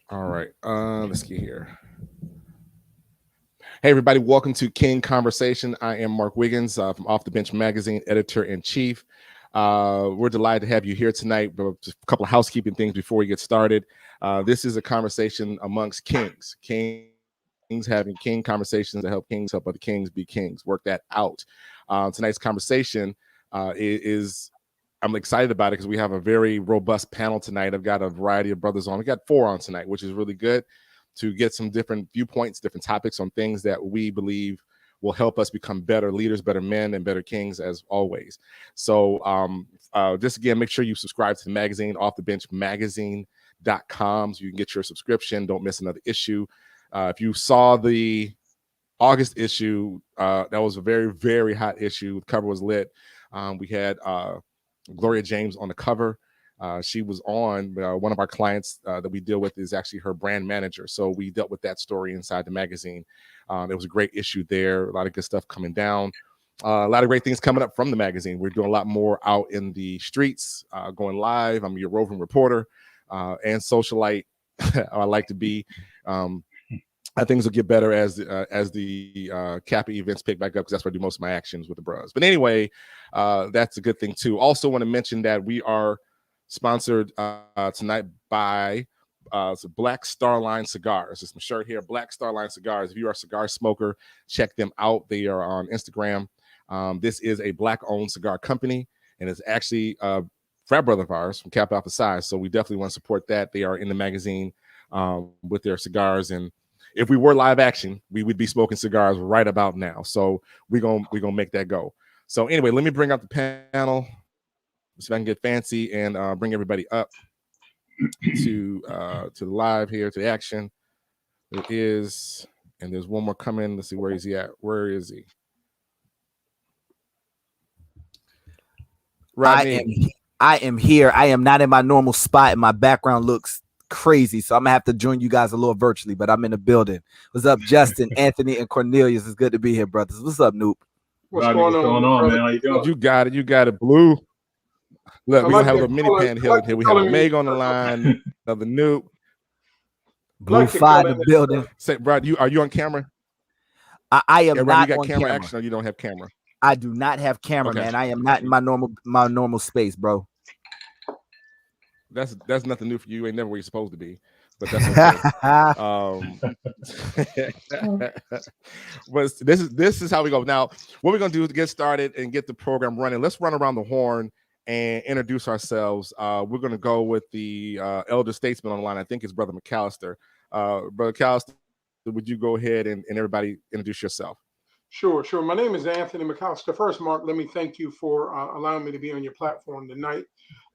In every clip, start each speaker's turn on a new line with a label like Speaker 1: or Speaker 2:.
Speaker 1: All right. Let's get here. Hey, everybody. Welcome to King Conversation. I am Mark Wiggins from Off the Bench Magazine, editor-in-chief. We're delighted to have you here tonight. But just a couple of housekeeping things before we get started. This is a conversation amongst kings. Kings having king conversations to help kings help other kings be kings. Work that out. Tonight's conversation is I'm excited about it because we have a very robust panel tonight. I've got a variety of brothers on. We got 4 on tonight, which is really good to get some different viewpoints, different topics on things that we believe will help us become better leaders, better men, and better kings as always. So just again, make sure you subscribe to the magazine, offthebenchmagazine.com, so you can get your subscription. Don't miss another issue. If you saw the August issue, that was a very, very hot issue. The cover was lit. We had Gloria James on the cover. She was on one of our clients that we deal with is actually her brand manager. So we dealt with that story inside the magazine. There was a great issue there. A lot of good stuff coming down. A lot of great things coming up from the magazine. We're doing a lot more out in the streets, going live. I'm your roving reporter and socialite. I like to be. Things will get better as the Kappa events pick back up, because that's where I do most of my actions with the bros. But anyway, that's a good thing too. Also want to mention that we are sponsored tonight by Black Star Line Cigars. It's my shirt here, Black Star Line Cigars. If you are a cigar smoker, check them out. They are on Instagram. This is a Black-owned cigar company, and it's actually a frat brother of ours from Kappa Alpha Psi. So we definitely want to support that. They are in the magazine with their cigars, and if we were live action, we would be smoking cigars right about now. So we're gonna make that go. So anyway, let me bring up the panel. See if I can get fancy and bring everybody up to the live here, to the action. There is, and there's one more coming. Let's see, where is he at? Where is he?
Speaker 2: Rodney. I am here. I am not in my normal spot, and my background looks crazy, so I'm gonna have to join you guys a little virtually, but I'm in the building. What's up, Justin, Anthony, and Cornelius? It's good to be here, brothers. What's up, Noop?
Speaker 3: What's going on, man? How you doing?
Speaker 1: You got it, Blue. Look, we're gonna have a little mini panhandle here. We have a Meg on the line, another Noop.
Speaker 2: Blue Five in the building.
Speaker 1: Say, bro, are you on camera?
Speaker 2: I am not
Speaker 1: you got
Speaker 2: on
Speaker 1: camera
Speaker 2: camera.
Speaker 1: action, or you don't have camera?
Speaker 2: I do not have camera,
Speaker 1: Okay.
Speaker 2: man. I am not in my normal space, bro.
Speaker 1: That's nothing new for you. You ain't never where you're supposed to be, but that's okay. But this is how we go. Now, what we're gonna do to get started and get the program running, let's run around the horn and introduce ourselves. We're gonna go with the elder statesman on the line. I think it's Brother McAllister. Brother McAllister, would you go ahead and everybody introduce yourself?
Speaker 3: Sure. My name is Anthony McAllister. First, Mark, let me thank you for allowing me to be on your platform tonight.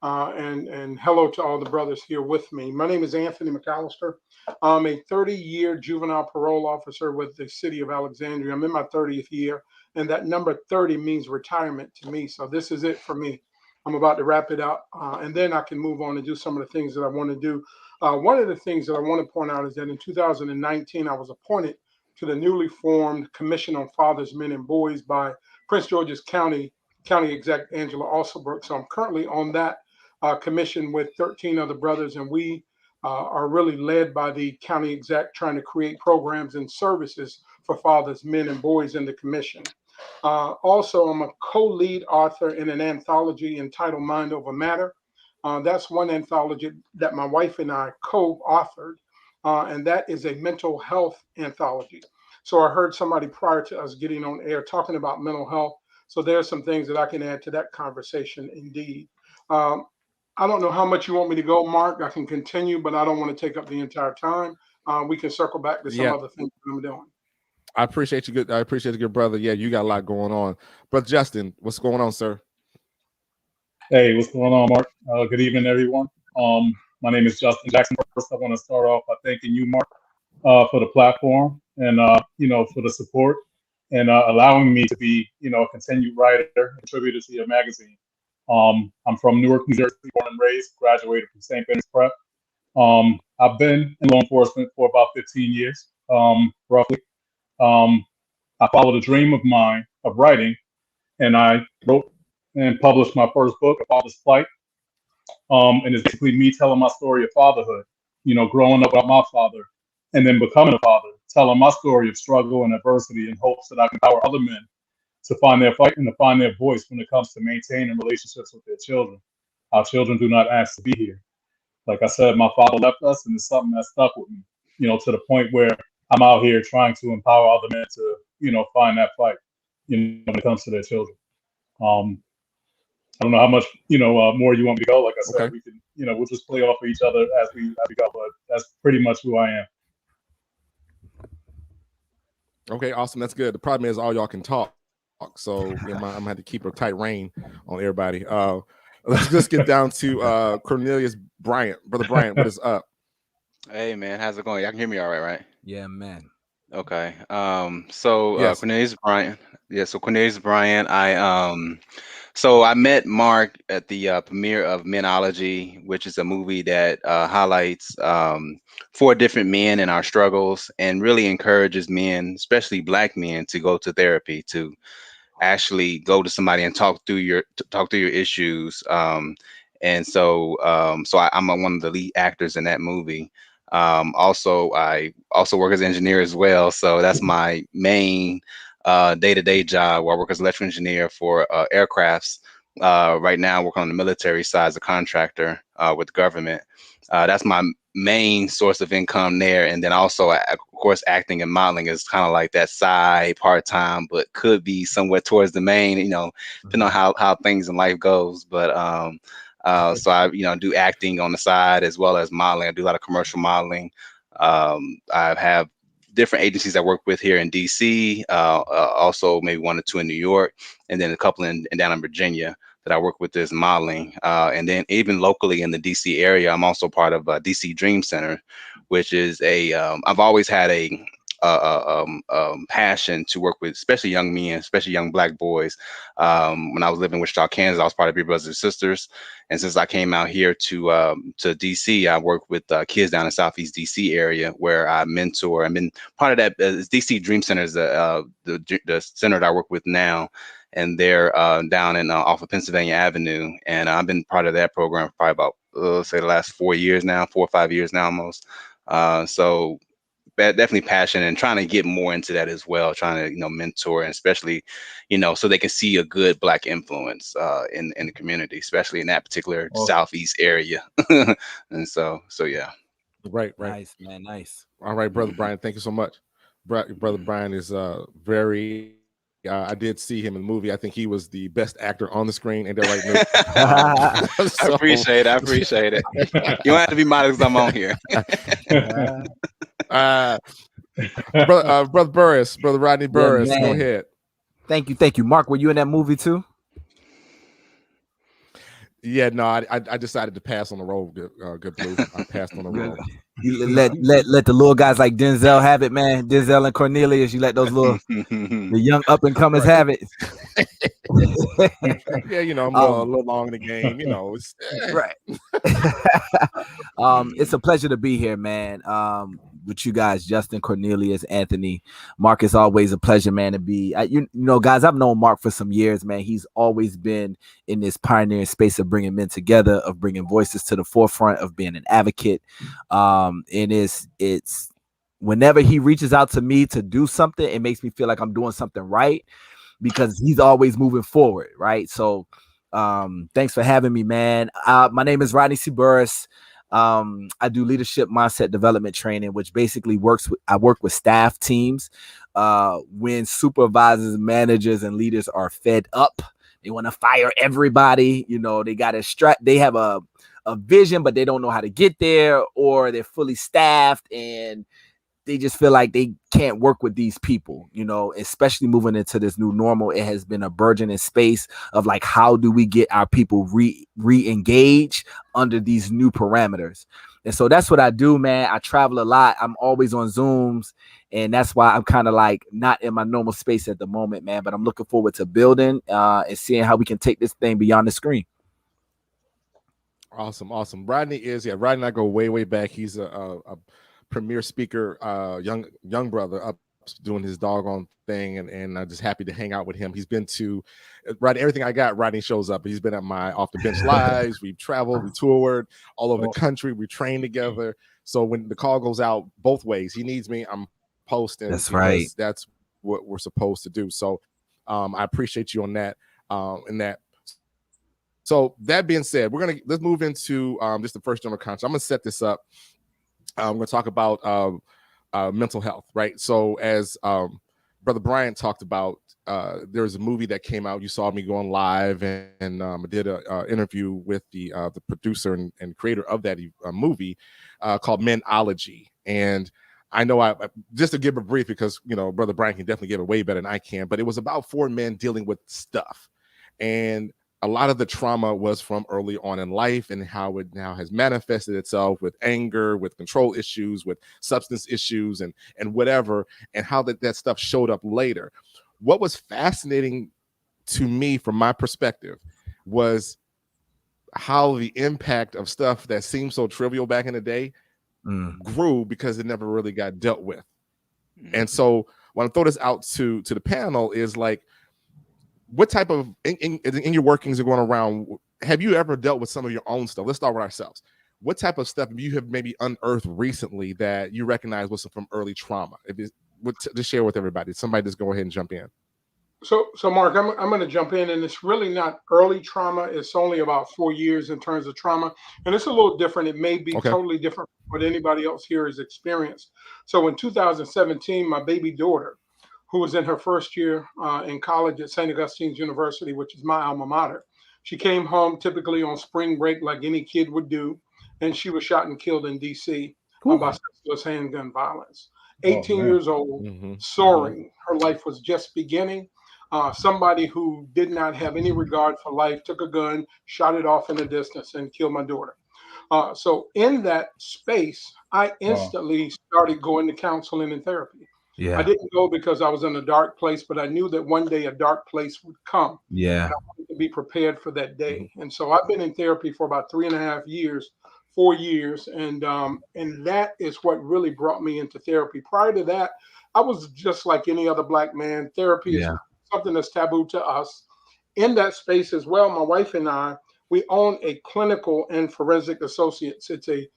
Speaker 3: And hello to all the brothers here with me. My name is Anthony McAllister. I'm a 30-year juvenile parole officer with the city of Alexandria. I'm in my 30th year, and that number 30 means retirement to me. So this is it for me. I'm about to wrap it up, and then I can move on and do some of the things that I want to do. One of the things that I want to point out is that in 2019, I was appointed to the newly formed Commission on Fathers, Men, and Boys by Prince George's County Exec Angela Alsobrook. So I'm currently on that commission with 13 other brothers, and we are really led by the county exec trying to create programs and services for fathers, men, and boys in the commission. Also, I'm a co-lead author in an anthology entitled Mind Over Matter. That's one anthology that my wife and I co-authored. And that is a mental health anthology. So I heard somebody prior to us getting on air talking about mental health. So there are some things that I can add to that conversation indeed. I don't know how much you want me to go, Mark. I can continue, but I don't want to take up the entire time. We can circle back to some other things that I'm doing.
Speaker 1: I appreciate you, good brother. Yeah, you got a lot going on. Brother Justin, what's going on, sir?
Speaker 4: Hey, what's going on, Mark? Good evening, everyone. My name is Justin Jackson. First, I want to start off by thanking you, Mark, for the platform and, for the support and allowing me to be, a continued writer and contributor to your magazine. I'm from Newark, New Jersey, born and raised, graduated from St. Ben's Prep. I've been in law enforcement for about 15 years, roughly. I followed a dream of mine of writing, and I wrote and published my first book, A Father's Plight. And it's basically me telling my story of fatherhood growing up without my father and then becoming a father, telling my story of struggle and adversity in hopes that I can empower other men to find their fight and to find their voice when it comes to maintaining relationships with their children. Our children do not ask to be here. Like I said, my father left us, and it's something that stuck with me, to the point where I'm out here trying to empower other men to, find that fight, when it comes to their children. I don't know how much, more you want me to go. Like I said,
Speaker 1: Okay.
Speaker 4: we can, we'll just play off of each other as we go, but that's pretty much who I am.
Speaker 1: Okay, awesome. That's good. The problem is all y'all can talk, so I'm gonna have to keep a tight rein on everybody. Let's get down to Cornelius Bryant, brother Bryant. What is up?
Speaker 5: Hey man, how's it going? Y'all can hear me all right, right?
Speaker 2: Yeah, man.
Speaker 5: Okay.
Speaker 1: Yes.
Speaker 5: Cornelius Bryant. Yeah, so Cornelius Bryant, so I met Mark at the premiere of Menology, which is a movie that highlights four different men and our struggles and really encourages men, especially black men, to go to therapy, to actually go to somebody and talk through your issues. I'm one of the lead actors in that movie. I also work as an engineer as well, so that's my main day-to-day job, where I work as an electrical engineer for aircrafts. Right now, I work on the military side as a contractor with the government. That's my main source of income there. And then also, of course, acting and modeling is kind of like that side part-time, but could be somewhere towards the main, depending on how things in life goes. But so I, do acting on the side as well as modeling. I do a lot of commercial modeling. I have different agencies I work with here in DC, also maybe one or two in New York, and then a couple down in Virginia that I work with is modeling. And then even locally in the DC area, I'm also part of DC Dream Center, which is I've always had a passion to work with, especially young men, especially young black boys. When I was living in Wichita, Kansas, I was part of Big Brothers and Sisters. And since I came out here to DC, I work with kids down in Southeast DC area where I mentor. I've been part of that. DC Dream Center is the center that I work with now, and they're down in off of Pennsylvania Avenue. And I've been part of that program for probably about say the last 4 years now, 4 or 5 years now almost. So definitely passion and trying to get more into that as well, trying to mentor, and especially so they can see a good black influence in the community, especially in that particular Southeast area. And so yeah.
Speaker 1: Right.
Speaker 2: Nice, man. Nice.
Speaker 1: All right, brother Brian. Thank you so much. Brother Brian is very. I did see him in the movie. I think he was the best actor on the screen. And they're right.
Speaker 5: I appreciate it. You don't have to be modest because I'm on here.
Speaker 1: Brother Burris, brother Rodney Burris,
Speaker 2: Yeah,
Speaker 1: go ahead.
Speaker 2: Thank you. Mark, were you in that movie too?
Speaker 1: Yeah, no, I decided to pass on the role. Good blue. I passed on the role.
Speaker 2: You let the little guys like Denzel have it, man. Denzel and Cornelius, you let those the young up and comers have it.
Speaker 1: Yeah, I'm a little long in the game. It's,
Speaker 2: right. It's a pleasure to be here, man. With you guys, Justin, Cornelius, Anthony, Mark. It's always a pleasure, man, to be. Guys, I've known Mark for some years, man. He's always been in this pioneering space of bringing men together, of bringing voices to the forefront, of being an advocate. And it's whenever he reaches out to me to do something, it makes me feel like I'm doing something right, because he's always moving forward, right? So thanks for having me, man. My name is Rodney C. Burris. I do leadership mindset development training, which basically I work with staff teams when supervisors, managers, and leaders are fed up. They want to fire everybody. They got they have a vision, but they don't know how to get there, or they're fully staffed and they just feel like they can't work with these people, especially moving into this new normal. It has been a burgeoning space of like, how do we get our people re-engage under these new parameters? And so that's what I do, man. I travel a lot. I'm always on Zooms, and that's why I'm kind of like not in my normal space at the moment, man. But I'm looking forward to building and seeing how we can take this thing beyond the screen.
Speaker 1: Awesome. Rodney and I go way back. He's a premier speaker, young brother up doing his doggone thing, and I'm just happy to hang out with him. He's been to everything I got. Rodney shows up. He's been at my off the bench lives. We've traveled, we toured all over the country. We trained together. So when the call goes out both ways, he needs me, I'm posting.
Speaker 2: That's right.
Speaker 1: That's what we're supposed to do. So I appreciate you on that. So that being said, let's move into just the first general concept. I'm gonna set this up. I'm gonna talk about mental health, right? So as Brother Bryant talked about, there's a movie that came out. You saw me going live, and I did an interview with the producer and creator of that movie called Menology. And I know I just to give a brief, because Brother Bryant can definitely give it way better than I can, but it was about 4 men dealing with stuff. And a lot of the trauma was from early on in life, and how it now has manifested itself with anger, with control issues, with substance issues, and whatever, and how that stuff showed up later. What was fascinating to me from my perspective was how the impact of stuff that seemed so trivial back in the day grew, because it never really got dealt with. And so when I throw this out to the panel is like, what type of in your workings are going around, have you ever dealt with some of your own stuff? Let's start with ourselves. What type of stuff you have maybe unearthed recently that you recognize was from early trauma? Just share with everybody. Somebody just go ahead and jump in.
Speaker 3: So Mark, I'm going to jump in, and it's really not early trauma. It's only about 4 years in terms of trauma, and it's a little different. It may be totally different from what anybody else here has experienced. So in 2017, my baby daughter, who was in her first year in college at St. Augustine's University, which is my alma mater, she came home typically on spring break like any kid would do, and she was shot and killed in D.C. By senseless handgun violence. 18 years old, soaring. Her life was just beginning. Somebody who did not have any regard for life took a gun, shot it off in the distance, and killed my daughter. So in that space, I instantly started going to counseling and therapy.
Speaker 2: Yeah.
Speaker 3: I didn't go because I was in a dark place, but I knew that one day a dark place would come.
Speaker 2: Yeah.
Speaker 3: And I wanted to be prepared for that day. And so I've been in therapy for about 3.5 years, 4 years. And that is what really brought me into therapy. Prior to that, I was just like any other Black man. Therapy is something that's taboo to us. In that space as well, my wife and I, we own a clinical and forensic associates. It's a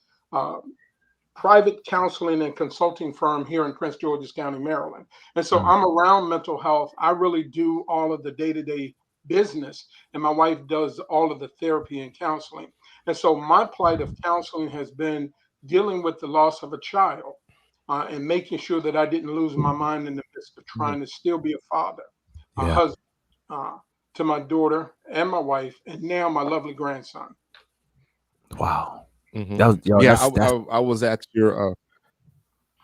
Speaker 3: private counseling and consulting firm here in Prince George's County, Maryland. And so I'm around mental health. I really do all of the day-to-day business, and my wife does all of the therapy and counseling. And so my plight of counseling has been dealing with the loss of a child and making sure that I didn't lose my mind in the midst of trying to still be a father, a husband to my daughter and my wife, and now my lovely grandson.
Speaker 2: Wow.
Speaker 1: I was at your.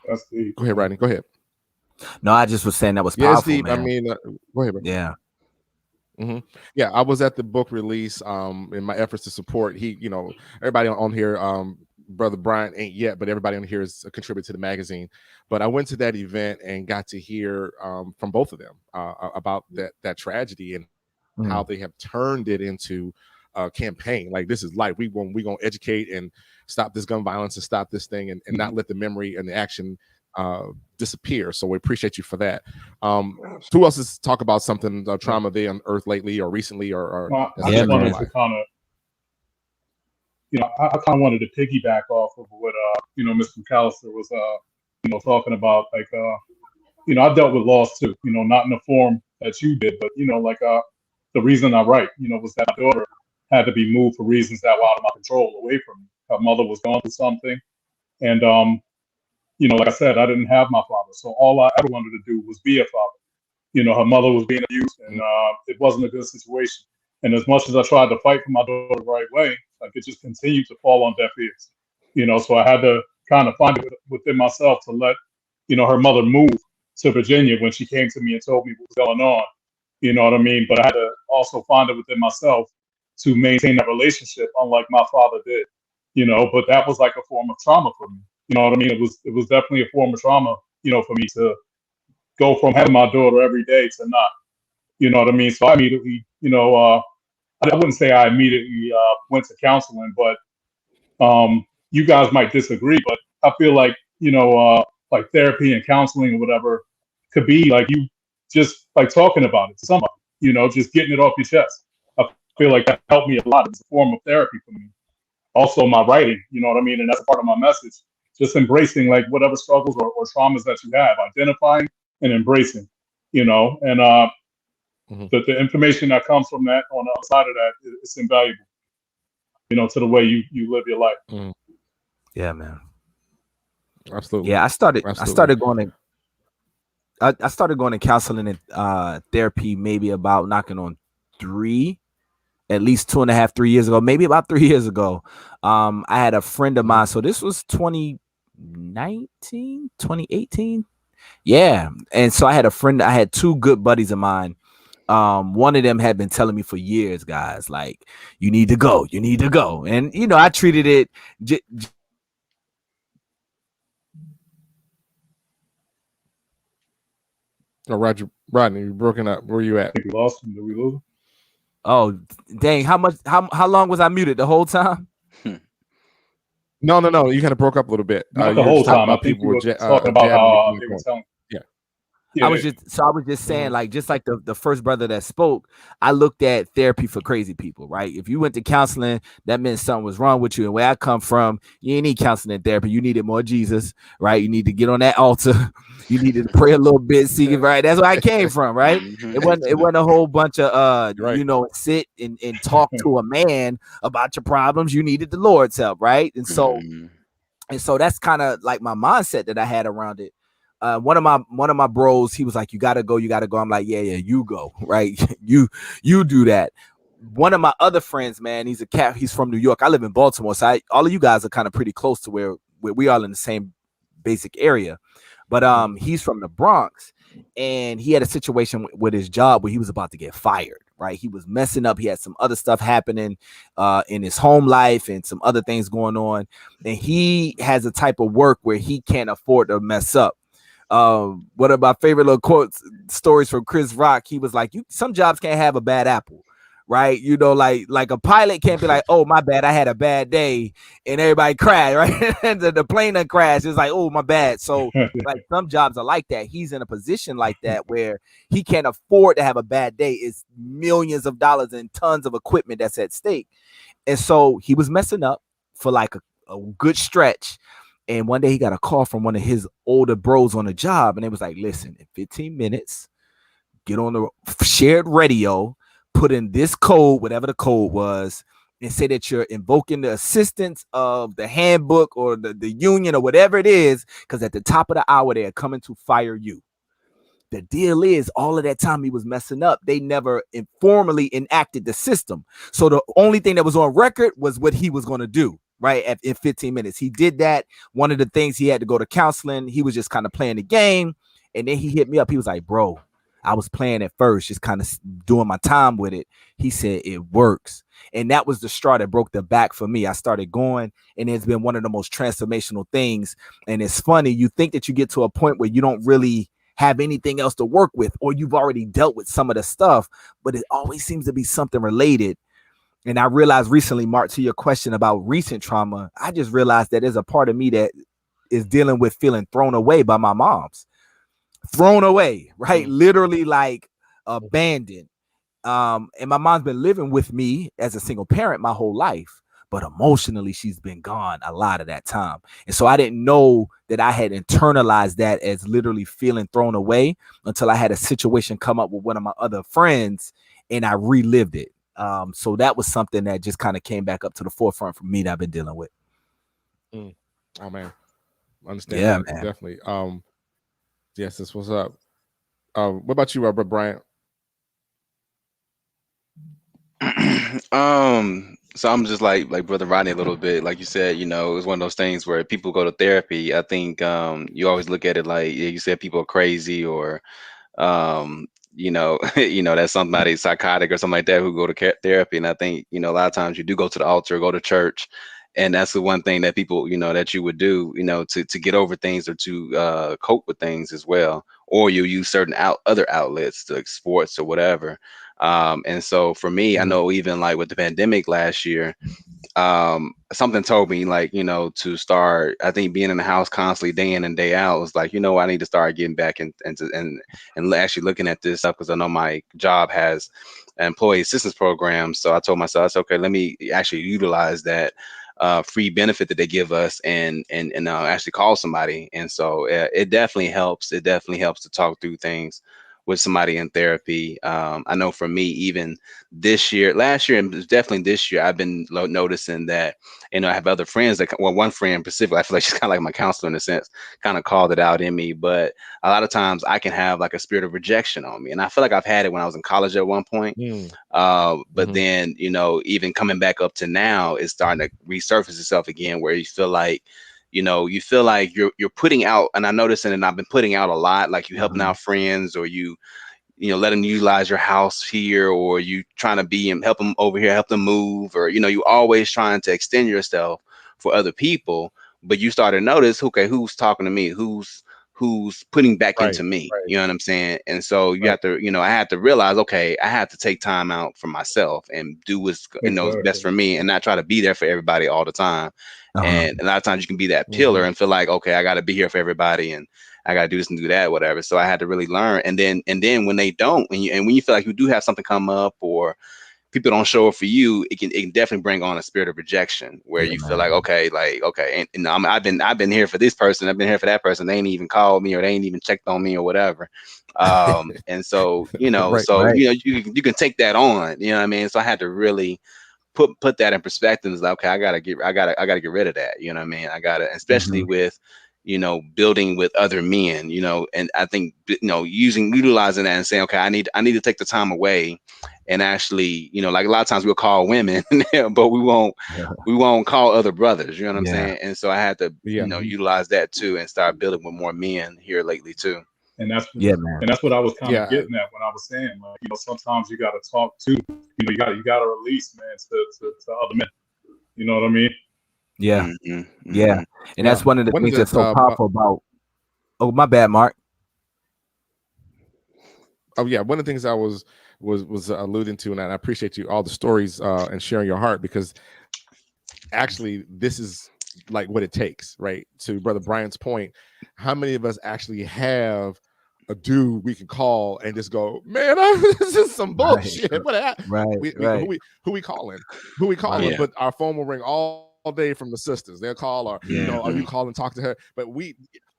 Speaker 4: That's deep.
Speaker 1: Go ahead, Rodney. Go ahead.
Speaker 2: No, I just was saying that was powerful,
Speaker 1: deep.
Speaker 2: man.
Speaker 1: I mean, go ahead, bro.
Speaker 2: Yeah.
Speaker 1: Yeah, I was at the book release in my efforts to support. Everybody on here, Brother Bryant ain't yet, but everybody on here has contributed to the magazine. But I went to that event and got to hear from both of them about that tragedy and how they have turned it into a campaign. Like, this is life. We gonna educate and stop this gun violence and stop this thing and not let the memory and the action disappear. So we appreciate you for that. Who else has talked about something trauma they unearthed lately or recently or
Speaker 4: I just wanted to kind of, I kind of wanted to piggyback off of what Mr. McAllister was talking about. Like I dealt with loss too, not in the form that you did, but the reason I write, was that my daughter had to be moved for reasons that were out of my control, away from me. Her mother was going through something, and like I said, I didn't have my father, so all I ever wanted to do was be a father. Her mother was being abused, and it wasn't a good situation. And as much as I tried to fight for my daughter the right way, like, it just continued to fall on deaf ears. So I had to kind of find it within myself to let her mother move to Virginia when she came to me and told me what was going on. You know what I mean? But I had to also find it within myself to maintain that relationship, unlike my father did. But that was like a form of trauma for me. You know what I mean? It was definitely a form of trauma, for me to go from having my daughter every day to not. You know what I mean? So I immediately, I wouldn't say I immediately went to counseling, but you guys might disagree, but I feel like, like therapy and counseling or whatever, could be like you just like talking about it to somebody, just getting it off your chest. I feel like that helped me a lot. It's a form of therapy for me. Also, my writing, you know what I mean? And that's a part of my message. Just embracing like whatever struggles or traumas that you have, identifying and embracing, and the information that comes from that on the other side of that, it's invaluable, to the way you live your life.
Speaker 1: Mm.
Speaker 2: Yeah, man.
Speaker 1: Absolutely.
Speaker 2: Yeah, I started going to counseling and therapy maybe about knocking on at least 2.5, 3 years ago, maybe about 3 years ago. I had a friend of mine. So this was 2019, 2018. Yeah. And so I had two good buddies of mine. One of them had been telling me for years, guys, like, you need to go. And, I treated it
Speaker 1: Oh, Rodney, you broken up. Where you at?
Speaker 4: I think we lost him. Did we lose him?
Speaker 2: Oh, dang. How long was I muted the whole time?
Speaker 1: No. You kind of broke up a little bit.
Speaker 4: Not the whole time. I think we were talking about how they were telling.
Speaker 2: I was just saying, like, just like the first brother that spoke, I looked at therapy for crazy people, right? If you went to counseling, that meant something was wrong with you. And where I come from, you ain't need counseling and therapy. You needed more Jesus, right? You need to get on that altar. You needed to pray a little bit, see, right? That's where I came from, right? It wasn't a whole bunch of sit and talk to a man about your problems. You needed the Lord's help, right? And so that's kind of like my mindset that I had around it. One of my bros, he was like, you gotta go. I'm like, yeah, you go, right? you do that. One of my other friends, man, he's from New York. I live in Baltimore, so all of you guys are kind of pretty close to where we are in the same basic area. But he's from the Bronx, and he had a situation with his job where he was about to get fired, right? He was messing up. He had some other stuff happening in his home life and some other things going on, and he has a type of work where he can't afford to mess up. One of my favorite little quotes, stories from Chris Rock, he was like, some jobs can't have a bad apple, right? Like a pilot can't be like, oh, my bad, I had a bad day, and everybody crashed, right? And the plane done crashed. It's like, oh, my bad. So like some jobs are like that. He's in a position like that where he can't afford to have a bad day. It's millions of dollars and tons of equipment that's at stake. And so he was messing up for like a good stretch. And one day he got a call from one of his older bros on the job. And it was like, listen, in 15 minutes, get on the shared radio, put in this code, whatever the code was, and say that you're invoking the assistance of the handbook or the union or whatever it is, because at the top of the hour, they are coming to fire you. The deal is, all of that time he was messing up, they never formally enacted the system. So the only thing that was on record was what he was going to do. Right, in 15 minutes. He did that. One of the things, he had to go to counseling. He was just kind of playing the game. And then he hit me up. He was like, bro, I was playing at first, just kind of doing my time with it. He said, it works. And that was the straw that broke the back for me. I started going, and it's been one of the most transformational things. And it's funny, you think that you get to a point where you don't really have anything else to work with, or you've already dealt with some of the stuff, but it always seems to be something related. And I realized recently, Mark, to your question about recent trauma, I just realized that there's a part of me that is dealing with feeling thrown away by my moms. Thrown away, right? Literally like abandoned. And my mom's been living with me as a single parent my whole life, but emotionally she's been gone a lot of that time. And so I didn't know that I had internalized that as literally feeling thrown away until I had a situation come up with one of my other friends and I relived it. So that was something that just kind of came back up to the forefront for me that I've been dealing with.
Speaker 1: Oh man, understand?
Speaker 2: Yeah,
Speaker 1: that.
Speaker 2: man.
Speaker 1: Definitely. Yes, this was up. What about you, Robert Bryant?
Speaker 5: So I'm just like Brother Rodney a little bit. Like you said, it's one of those things where people go to therapy. I think you always look at it like you said, people are crazy, or that's somebody psychotic or something like that who go to therapy. And I think, a lot of times you do go to the altar, go to church. And that's the one thing that people, that you would do, to get over things or to cope with things as well. Or you use certain other outlets, like sports or whatever. And so for me, I know even like with the pandemic last year, something told me, like, to start, I think, being in the house constantly day in and day out was like, I need to start getting back and actually looking at this stuff, because I know my job has an employee assistance program. So I told myself, it's okay, let me actually utilize that free benefit that they give us, and actually call somebody. And so it definitely helps. It definitely helps to talk through things with somebody in therapy. I know for me, even this year, last year, and definitely this year, I've been noticing that, I have other friends that, well, one friend specifically, I feel like she's kind of like my counselor in a sense, kind of called it out in me. But a lot of times I can have like a spirit of rejection on me. And I feel like I've had it when I was in college at one point. But then, even coming back up to now, it's starting to resurface itself again, where you feel like, you're putting out, and I noticed it, and I've been putting out a lot, like you helping out friends, or you let them utilize your house here, or you trying to be and help them over here, help them move, or you always trying to extend yourself for other people. But you start to notice, okay, who's talking to me, who's putting back into me, you know what I'm saying? And so you have to, I had to realize, okay, I have to take time out for myself and do what's is best for me, and not try to be there for everybody all the time. And a lot of times you can be that pillar and feel like, okay, I got to be here for everybody, and I got to do this and do that, whatever. So I had to really learn. And then when they don't, when you feel like you do have something come up, or people don't show up for you, it can definitely bring on a spirit of rejection, where you feel like, okay, and I've been here for this person, I've been here for that person, they ain't even called me, or they ain't even checked on me, or whatever. And so you can take that on, you know what I mean? So I had to really put that in perspective. It's like, okay, I gotta get rid of that, you know what I mean? I gotta, especially with building with other men, and I think, utilizing that and saying, okay, I need to take the time away, and actually, like a lot of times we'll call women, but we won't call other brothers, you know what I'm saying? And so I had to, utilize that too, and start building with more men here lately too.
Speaker 4: And that's
Speaker 2: man.
Speaker 4: And that's what I was kind of getting at when I was saying, like, sometimes you got to talk to, you got to release, man, to other men. You know what I mean?
Speaker 2: Yeah. Yeah. And that's one of the things that's so powerful about. Oh, my bad, Mark.
Speaker 1: Oh yeah, one of the things I was alluding to, and I appreciate you all the stories and sharing your heart, because actually this is like what it takes, right? To Brother Brian's point, how many of us actually have a dude we can call and just go, man, this is some bullshit. What happened? Who we calling? But our phone will ring all day from the sisters. They'll call, or or you call and talk to her. But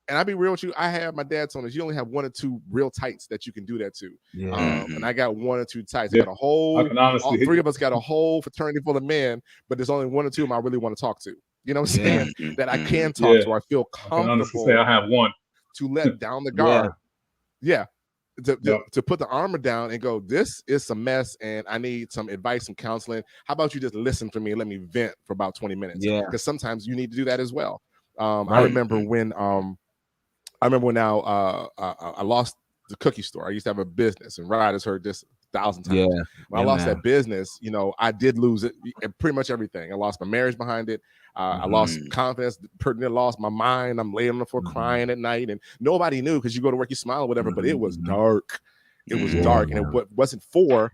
Speaker 1: and I'll be real with you, I have, my dad told us, you only have one or two real tights that you can do that to. And I got one or two tights. I got a whole, all three of us got a whole fraternity full of men, but there's only one or two of them I really want to talk to. You know what I'm saying? That I can talk to. I feel comfortable. I can honestly say
Speaker 4: I have one.
Speaker 1: To let down the guard. To put the armor down and go, this is some mess, and I need some advice, some counseling. How about you just listen to me and let me vent for about 20 minutes? Because sometimes you need to do that as well. I remember when I lost the cookie store. I used to have a business, and Rod has heard this 1,000 times. When I lost that business, I did lose it, pretty much everything. I lost my marriage behind it. I lost confidence, lost my mind. I'm laying on the floor crying at night, and nobody knew, because you go to work, you smile or whatever, but it was dark. It was dark, and it wasn't for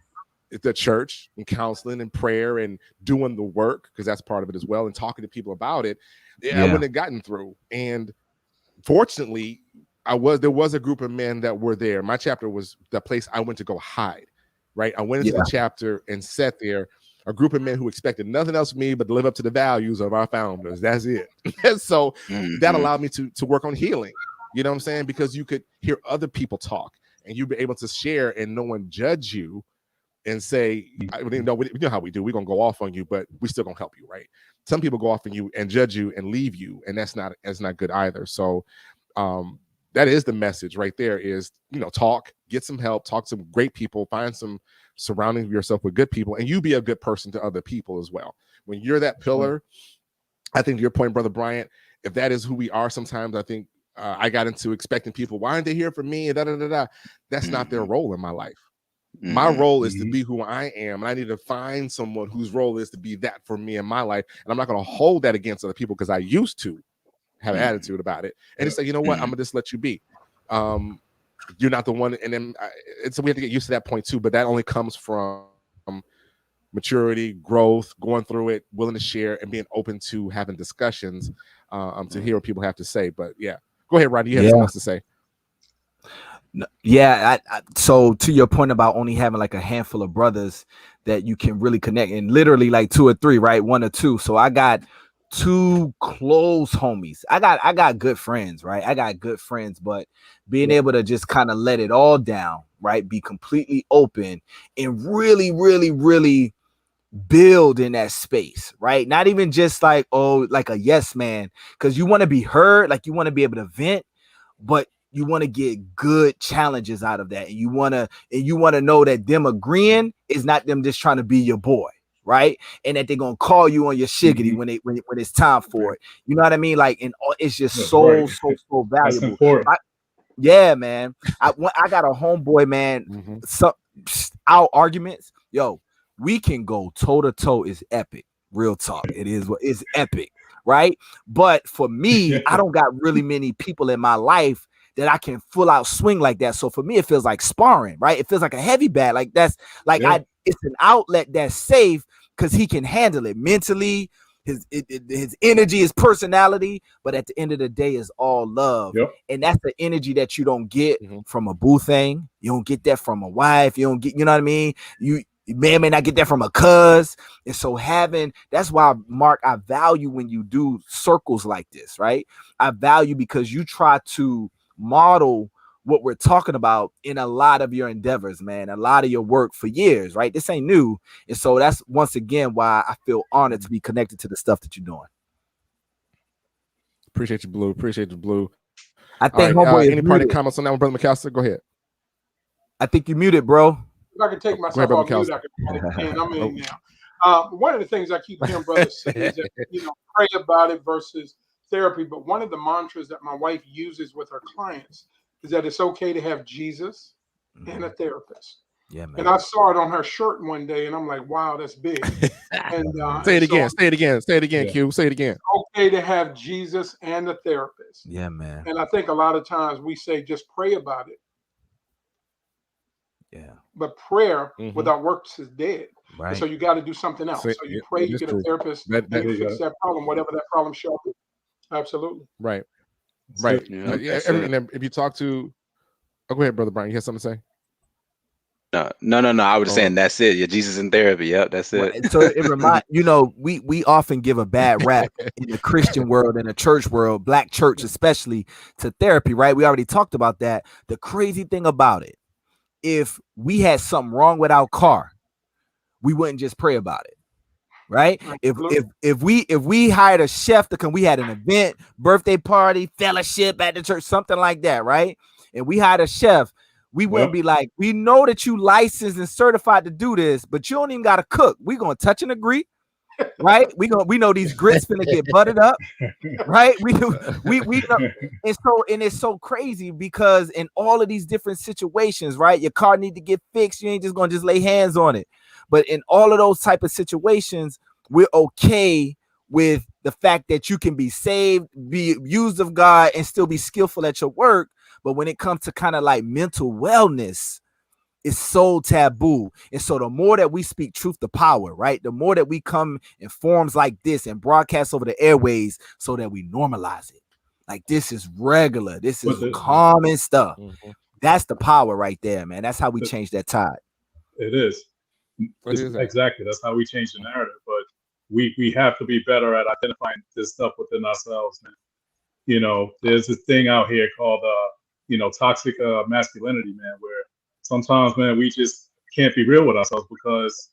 Speaker 1: the church and counseling and prayer and doing the work, because that's part of it as well, and talking to people about it. I wouldn't have gotten through. And fortunately, there was a group of men that were there. My chapter was the place I went to go hide, right? I went into the chapter and sat there, a group of men who expected nothing else from me but to live up to the values of our founders. That's it. And so that allowed me to work on healing. You know what I'm saying? Because you could hear other people talk, and you'd be able to share, and no one judge you and say, we know how we do. We're going to go off on you, but we still going to help you, right? Some people go off on you and judge you and leave you, and that's not good either. So that is the message right there, is, talk, get some help, talk to some great people, find some, surrounding yourself with good people, and you be a good person to other people as well. When you're that pillar, I think to your point, Brother Bryant, if that is who we are, sometimes I think I got into expecting people, why aren't they here for me? That's not their role in my life. My role is to be who I am, and I need to find someone whose role is to be that for me in my life. And I'm not going to hold that against other people, because I used to have an attitude about it, and just say, you know what, I'm gonna just let you be. You're not the one. And then so we have to get used to that point too. But that only comes from when maturity, growth, going through it, willing to share, and being open to having discussions to hear what people have to say. But yeah, go ahead, Rodney. You have something else to say.
Speaker 2: Yeah, so to your point about only having like a handful of brothers that you can really connect, and literally like 2 or 3, right? 1 or 2. So I got 2 close homies. I got good friends, right? I got good friends, but being able to just kind of let it all down, right? Be completely open and really, really, really build in that space, right? Not even just like, oh, like a yes man, because you want to be heard, like you want to be able to vent, but you want to get good challenges out of that. And you want to know that them agreeing is not them just trying to be your boy, right? And that they're going to call you on your shiggity when it's time for it. You know what I mean? Like, and it's just so valuable.
Speaker 4: That's important.
Speaker 2: Yeah, man. I got a homeboy, man. So our arguments, yo, we can go toe to toe is epic. Real talk. It is what is epic, right? But for me, I don't got really many people in my life that I can full out swing like that. So for me, it feels like sparring, right? It feels like a heavy bat. Like that's like it's an outlet that's safe because he can handle it mentally, his energy, his personality. But at the end of the day, it's all love. And that's the energy that you don't get from a boo thing. You don't get that from a wife. You don't get, you know what I mean? You may not get that from a cuz. And so that's why, Mark, I value when you do circles like this, right? I value because you try to model what we're talking about in a lot of your endeavors, man, a lot of your work for years, right? This ain't new. And so that's once again why I feel honored to be connected to the stuff that you're doing.
Speaker 1: Appreciate you, Blue.
Speaker 2: I think
Speaker 1: any party comments on that one, Brother McAllister? Go ahead.
Speaker 2: I think you muted, bro.
Speaker 3: If I can take myself off mute, I can. I'm in now. One of the things I keep hearing brothers say is that, pray about it versus therapy. But one of the mantras that my wife uses with her clients is that it's okay to have Jesus and a therapist.
Speaker 2: Yeah, man.
Speaker 3: And I saw it on her shirt one day, and I'm like, wow, that's big. And
Speaker 1: say it again, Q. Say it again.
Speaker 3: It's okay to have Jesus and a therapist.
Speaker 2: Yeah, man.
Speaker 3: And I think a lot of times we say just pray about it.
Speaker 2: Yeah.
Speaker 3: But prayer without works is dead.
Speaker 2: Right.
Speaker 3: And so you got to do something else. So you pray, you get a therapist, and you fix that problem, whatever that problem shall be. Absolutely.
Speaker 1: Right.
Speaker 5: Yeah,
Speaker 1: if you talk to, go ahead, Brother Brian. You have something to say?
Speaker 5: No. I was saying that's it. Yeah, Jesus in therapy. Yep, that's it.
Speaker 2: Right. So it reminds we often give a bad rap in the Christian world, in the church world, Black church especially, to therapy. Right? We already talked about that. The crazy thing about it, if we had something wrong with our car, we wouldn't just pray about it. Right? If we hired a chef to come, we had an event, birthday party, fellowship at the church, something like that, right? And we hired a chef, we wouldn't be like, we know that you licensed and certified to do this, but you don't even gotta cook. We're gonna touch and agree, right? We know these grits finna get buttered up, right? We know, and it's so crazy because in all of these different situations, right? Your car need to get fixed. You ain't just gonna lay hands on it. But in all of those type of situations, we're okay with the fact that you can be saved, be used of God, and still be skillful at your work. But when it comes to kind of like mental wellness, it's so taboo. And so the more that we speak truth to power, right? The more that we come in forms like this and broadcast over the airways so that we normalize it. Like this is regular. This is common stuff. That's the power right there, man. That's how we change that tide.
Speaker 4: It is. Exactly. That's how we change the narrative. But we have to be better at identifying this stuff within ourselves, man. There's this thing out here called toxic masculinity, man, where sometimes, man, we just can't be real with ourselves because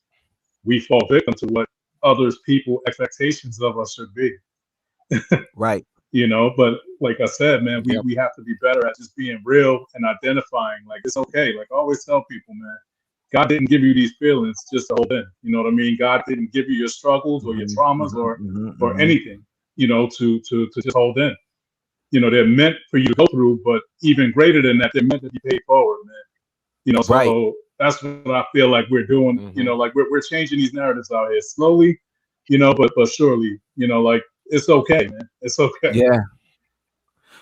Speaker 4: we fall victim to what others people expectations of us should be.
Speaker 2: Right.
Speaker 4: But like I said, man, we have to be better at just being real and identifying, like, it's okay. Like I always tell people, man, God didn't give you these feelings just to hold in. You know what I mean? God didn't give you your struggles or your traumas or anything, to just hold in. They're meant for you to go through, but even greater than that, they're meant to be paid forward, man. So that's what I feel like we're doing. Like we're changing these narratives out here slowly, but surely, like it's okay, man. It's okay.
Speaker 2: Yeah.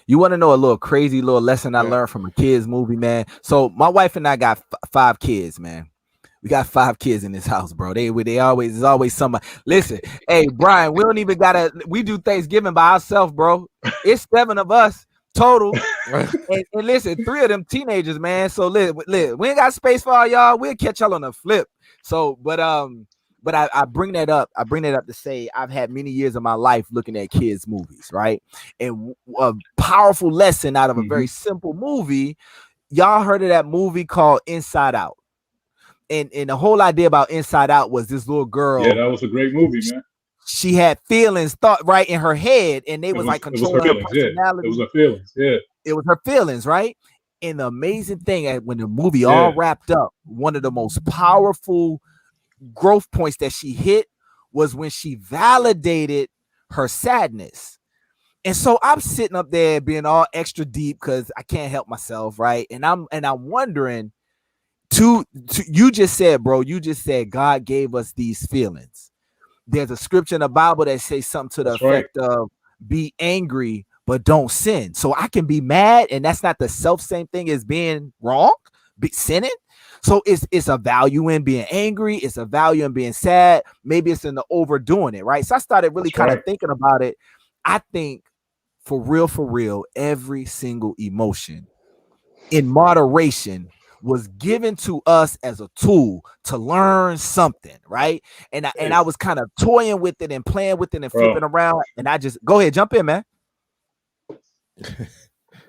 Speaker 2: You want to know a little crazy little lesson I learned from a kids movie, man? So my wife and I got 5 kids, man. We got 5 kids in this house, bro. They always, there's always somebody. Listen, hey, Brian, we don't even gotta. We do Thanksgiving by ourselves, bro. It's 7 of us total. And listen, 3 of them teenagers, man. So we ain't got space for all y'all. We'll catch y'all on the flip. So, but I bring that up. I bring that up to say I've had many years of my life looking at kids' movies, right? And a powerful lesson out of a very simple movie. Y'all heard of that movie called Inside Out? And the whole idea about Inside Out was this little girl.
Speaker 4: Yeah, that was a great movie, man.
Speaker 2: She had feelings, thought right in her head, and they was like controlling her personality.
Speaker 4: It was her feelings, yeah.
Speaker 2: It was her feelings, right? And the amazing thing, when the movie all wrapped up, one of the most powerful growth points that she hit was when she validated her sadness. And so I'm sitting up there being all extra deep because I can't help myself, right? And I'm wondering, you just said, bro, you just said God gave us these feelings. There's a scripture in the Bible that says something to the effect of be angry, but don't sin. So I can be mad, and that's not the same thing as being wrong, sinning. So it's a value in being angry. It's a value in being sad. Maybe it's in the overdoing it, right? So I started really kind of thinking about it. I think for real, every single emotion in moderation was given to us as a tool to learn something, right? And I was kind of toying with it and playing with it and flipping around. And I just go ahead, jump in, man.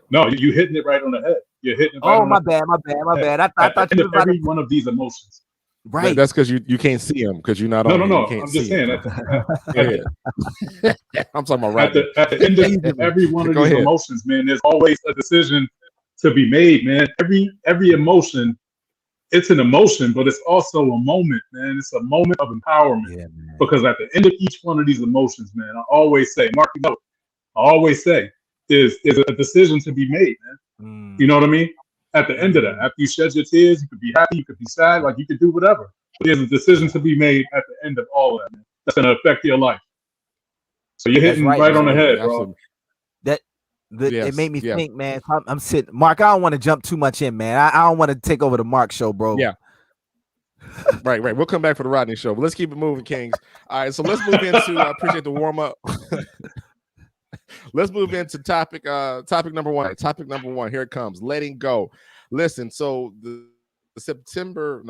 Speaker 4: No, you hitting it right on the head. You're hitting it right on
Speaker 2: my bad. I thought you was
Speaker 4: every one of these emotions.
Speaker 1: Right. That's because you can't see them because you're not on.
Speaker 4: No.
Speaker 1: I'm
Speaker 4: just saying
Speaker 1: that. I'm talking about right
Speaker 4: at the end of every one of these emotions, man. There's always a decision to be made, man. Every emotion, it's an emotion, but it's also a moment, man. It's a moment of empowerment. Because at the end of each one of these emotions, man, I always say, Mark, is a decision to be made, man. You know what I mean? At the end of that, after you shed your tears, you could be happy, you could be sad, like you could do whatever. But there's a decision to be made at the end of all of that, man. That's gonna affect your life. So you're hitting right on the head, bro.
Speaker 2: It made me think, man. I'm sitting, Mark. I don't want to jump too much in, man. I don't want to take over the Mark show, bro.
Speaker 1: Yeah. Right. We'll come back for the Rodney show, but let's keep it moving, Kings. All right, so let's move into. I appreciate the warm up. Let's move into topic number one. Topic number one. Here it comes. Letting go. Listen. So the September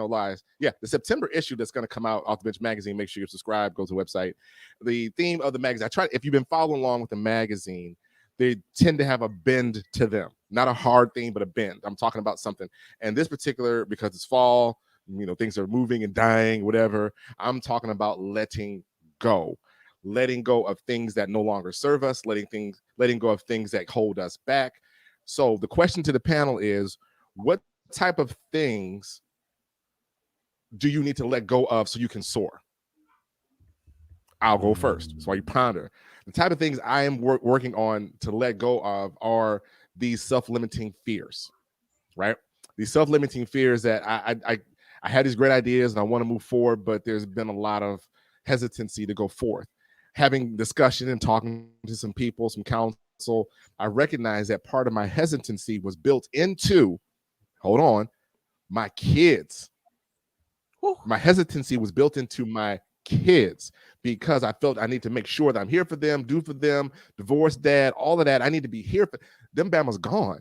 Speaker 1: September issue that's going to come out off the Bench magazine. Make sure you're subscribed. Go to the website. The theme of the magazine. If you've been following along with the magazine, they tend to have a bend to them. Not a hard thing, but a bend. I'm talking about something. And this particular, because it's fall, things are moving and dying, whatever. I'm talking about letting go of things that no longer serve us, letting go of things that hold us back. So the question to the panel is, what type of things do you need to let go of so you can soar? I'll go first. So you ponder. The type of things I am working on to let go of are these self-limiting fears, right? These self-limiting fears that I had these great ideas and I want to move forward, but there's been a lot of hesitancy to go forth. Having discussion and talking to some people, some counsel, I recognize that part of my hesitancy was built into, my kids. My hesitancy was built into my kids because I felt I need to make sure that I'm here for them, do for them, divorce dad, all of that. I need to be here for them. Bama's gone.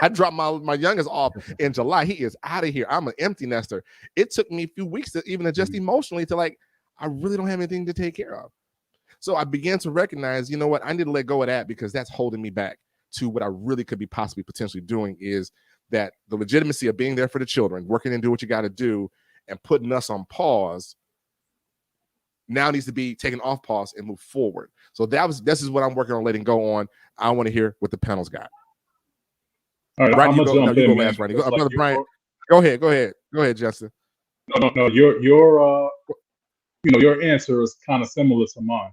Speaker 1: I dropped my youngest off in July. He is out of here. I'm an empty nester. It took me a few weeks to even adjust emotionally to I really don't have anything to take care of. So I began to recognize, you know what, I need to let go of that because that's holding me back to what I really could be possibly potentially doing is that the legitimacy of being there for the children, working and do what you got to do and putting us on pause now needs to be taken off pause and move forward. So this is what I'm working on letting go on. I want to hear what the panel's got.
Speaker 4: All right,
Speaker 1: Rodney,
Speaker 4: I'm gonna jump in,
Speaker 1: go last, Rodney. Brother Brian, go ahead, Justin.
Speaker 4: No. Your answer is kind of similar to mine.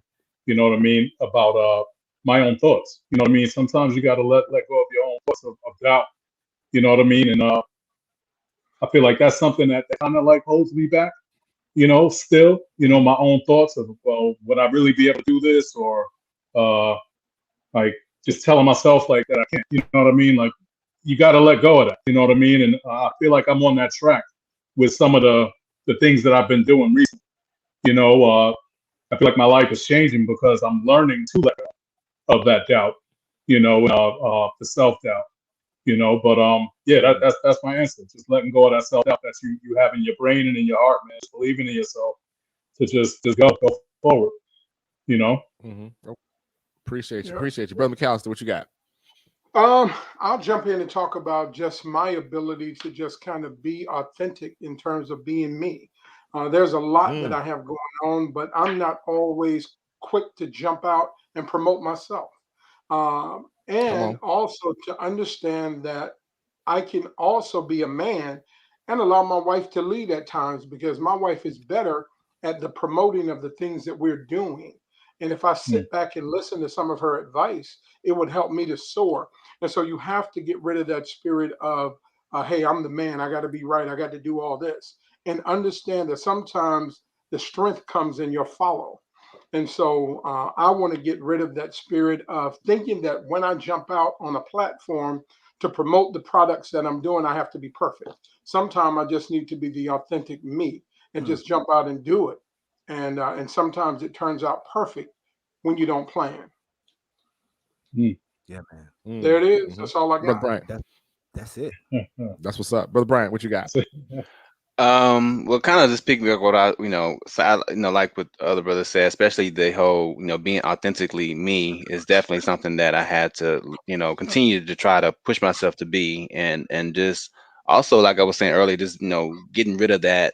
Speaker 4: You know what I mean about my own thoughts. You know what I mean. Sometimes you got to let go of your own thoughts of doubt. You know what I mean. And I feel like that's something that kind of holds me back. Still, my own thoughts of, well, would I really be able to do this, or just telling myself that I can't. You know what I mean. You got to let go of that. You know what I mean. And I feel like I'm on that track with some of the the things that I've been doing recently. You know, I feel like my life is changing because I'm learning to let go of that doubt, you know, the self doubt, you know. But yeah, that's my answer. Just letting go of that self doubt that you have in your brain and in your heart, man. Just believing in yourself to just go forward, you know.
Speaker 1: Mm-hmm. Appreciate you,
Speaker 3: Yeah.
Speaker 1: appreciate you, brother McAllister. What you got?
Speaker 3: I'll jump in and talk about just my ability to just kind of be authentic in terms of being me. There's a lot that I have going on, but I'm not always quick to jump out and promote myself.
Speaker 1: Come
Speaker 3: And
Speaker 1: on.
Speaker 3: also to understand that I can also be a man and allow my wife to lead at times because my wife is better at the promoting of the things that we're doing. And if I
Speaker 4: Mm,
Speaker 3: sit back and listen to some of her advice, it would help me to soar. And so you have to get rid of that spirit of, hey, I'm the man. I got to be right. I got to do all this. And understand that sometimes the strength comes in your follow. And so I want to get rid of that spirit of thinking that when I jump out on a platform to promote the products that I'm doing, I have to be perfect. Sometimes I just need to be the authentic me and just jump out and do it. And sometimes it turns out perfect when you don't plan.
Speaker 4: mm,
Speaker 2: Yeah, man.
Speaker 3: There it is.
Speaker 1: Mm-hmm.
Speaker 3: That's all I
Speaker 1: Brother
Speaker 3: got.
Speaker 1: Brian,
Speaker 2: That's it.
Speaker 1: that's what's up. Brother Brian, what you got?
Speaker 5: Well, kind of just picking up what I, so like what the other brother said, especially the whole, being authentically me is definitely something that I had to, continue to try to push myself to be, and just also, like I was saying earlier, just getting rid of that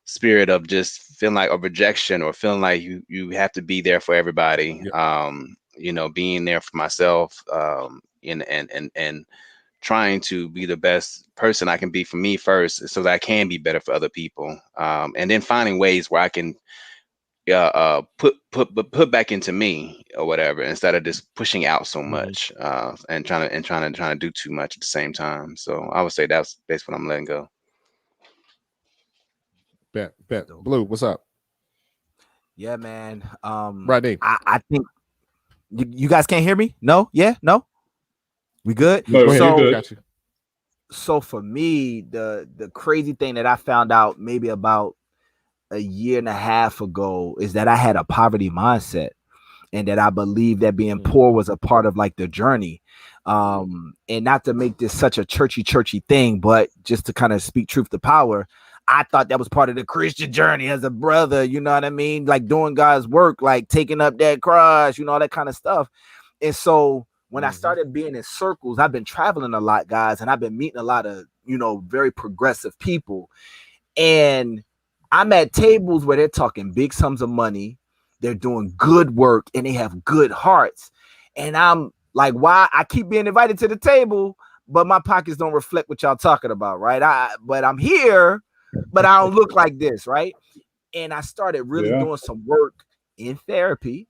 Speaker 5: spirit of just feeling like a rejection or feeling like you have to be there for everybody.
Speaker 1: Yeah.
Speaker 5: Being there for myself, and trying to be the best person I can be for me first, so that I can be better for other people. And then finding ways where I can put back into me or whatever, instead of just pushing out so
Speaker 1: Mm-hmm.
Speaker 5: much, and trying to do too much at the same time. So I would say that's basically what I'm letting go.
Speaker 1: Bet.
Speaker 2: Dope.
Speaker 1: Blue, what's up?
Speaker 2: Yeah, man.
Speaker 1: Rodney.
Speaker 2: I think you guys can't hear me. No. Yeah. No. We good.
Speaker 1: Go
Speaker 4: No,
Speaker 1: ahead.
Speaker 4: you're
Speaker 2: So
Speaker 1: I
Speaker 4: good.
Speaker 1: got you.
Speaker 2: so for me, the crazy thing that I found out maybe about a year and a half ago is that I had a poverty mindset, and that I believe that being poor was a part of like the journey. And not to make this such a churchy thing, but just to kind of speak truth to power, I thought that was part of the Christian journey as a brother, you know what I mean? Like doing God's work, like taking up that cross, all that kind of stuff. And so when I started being in circles, I've been traveling a lot, guys, and I've been meeting a lot of, very progressive people. And I'm at tables where they're talking big sums of money, they're doing good work, and they have good hearts. And I'm like, why? I keep being invited to the table, but my pockets don't reflect what y'all talking about, right? But I'm here, but I don't look like this, right? And I started really
Speaker 4: Yeah.
Speaker 2: doing some work in therapy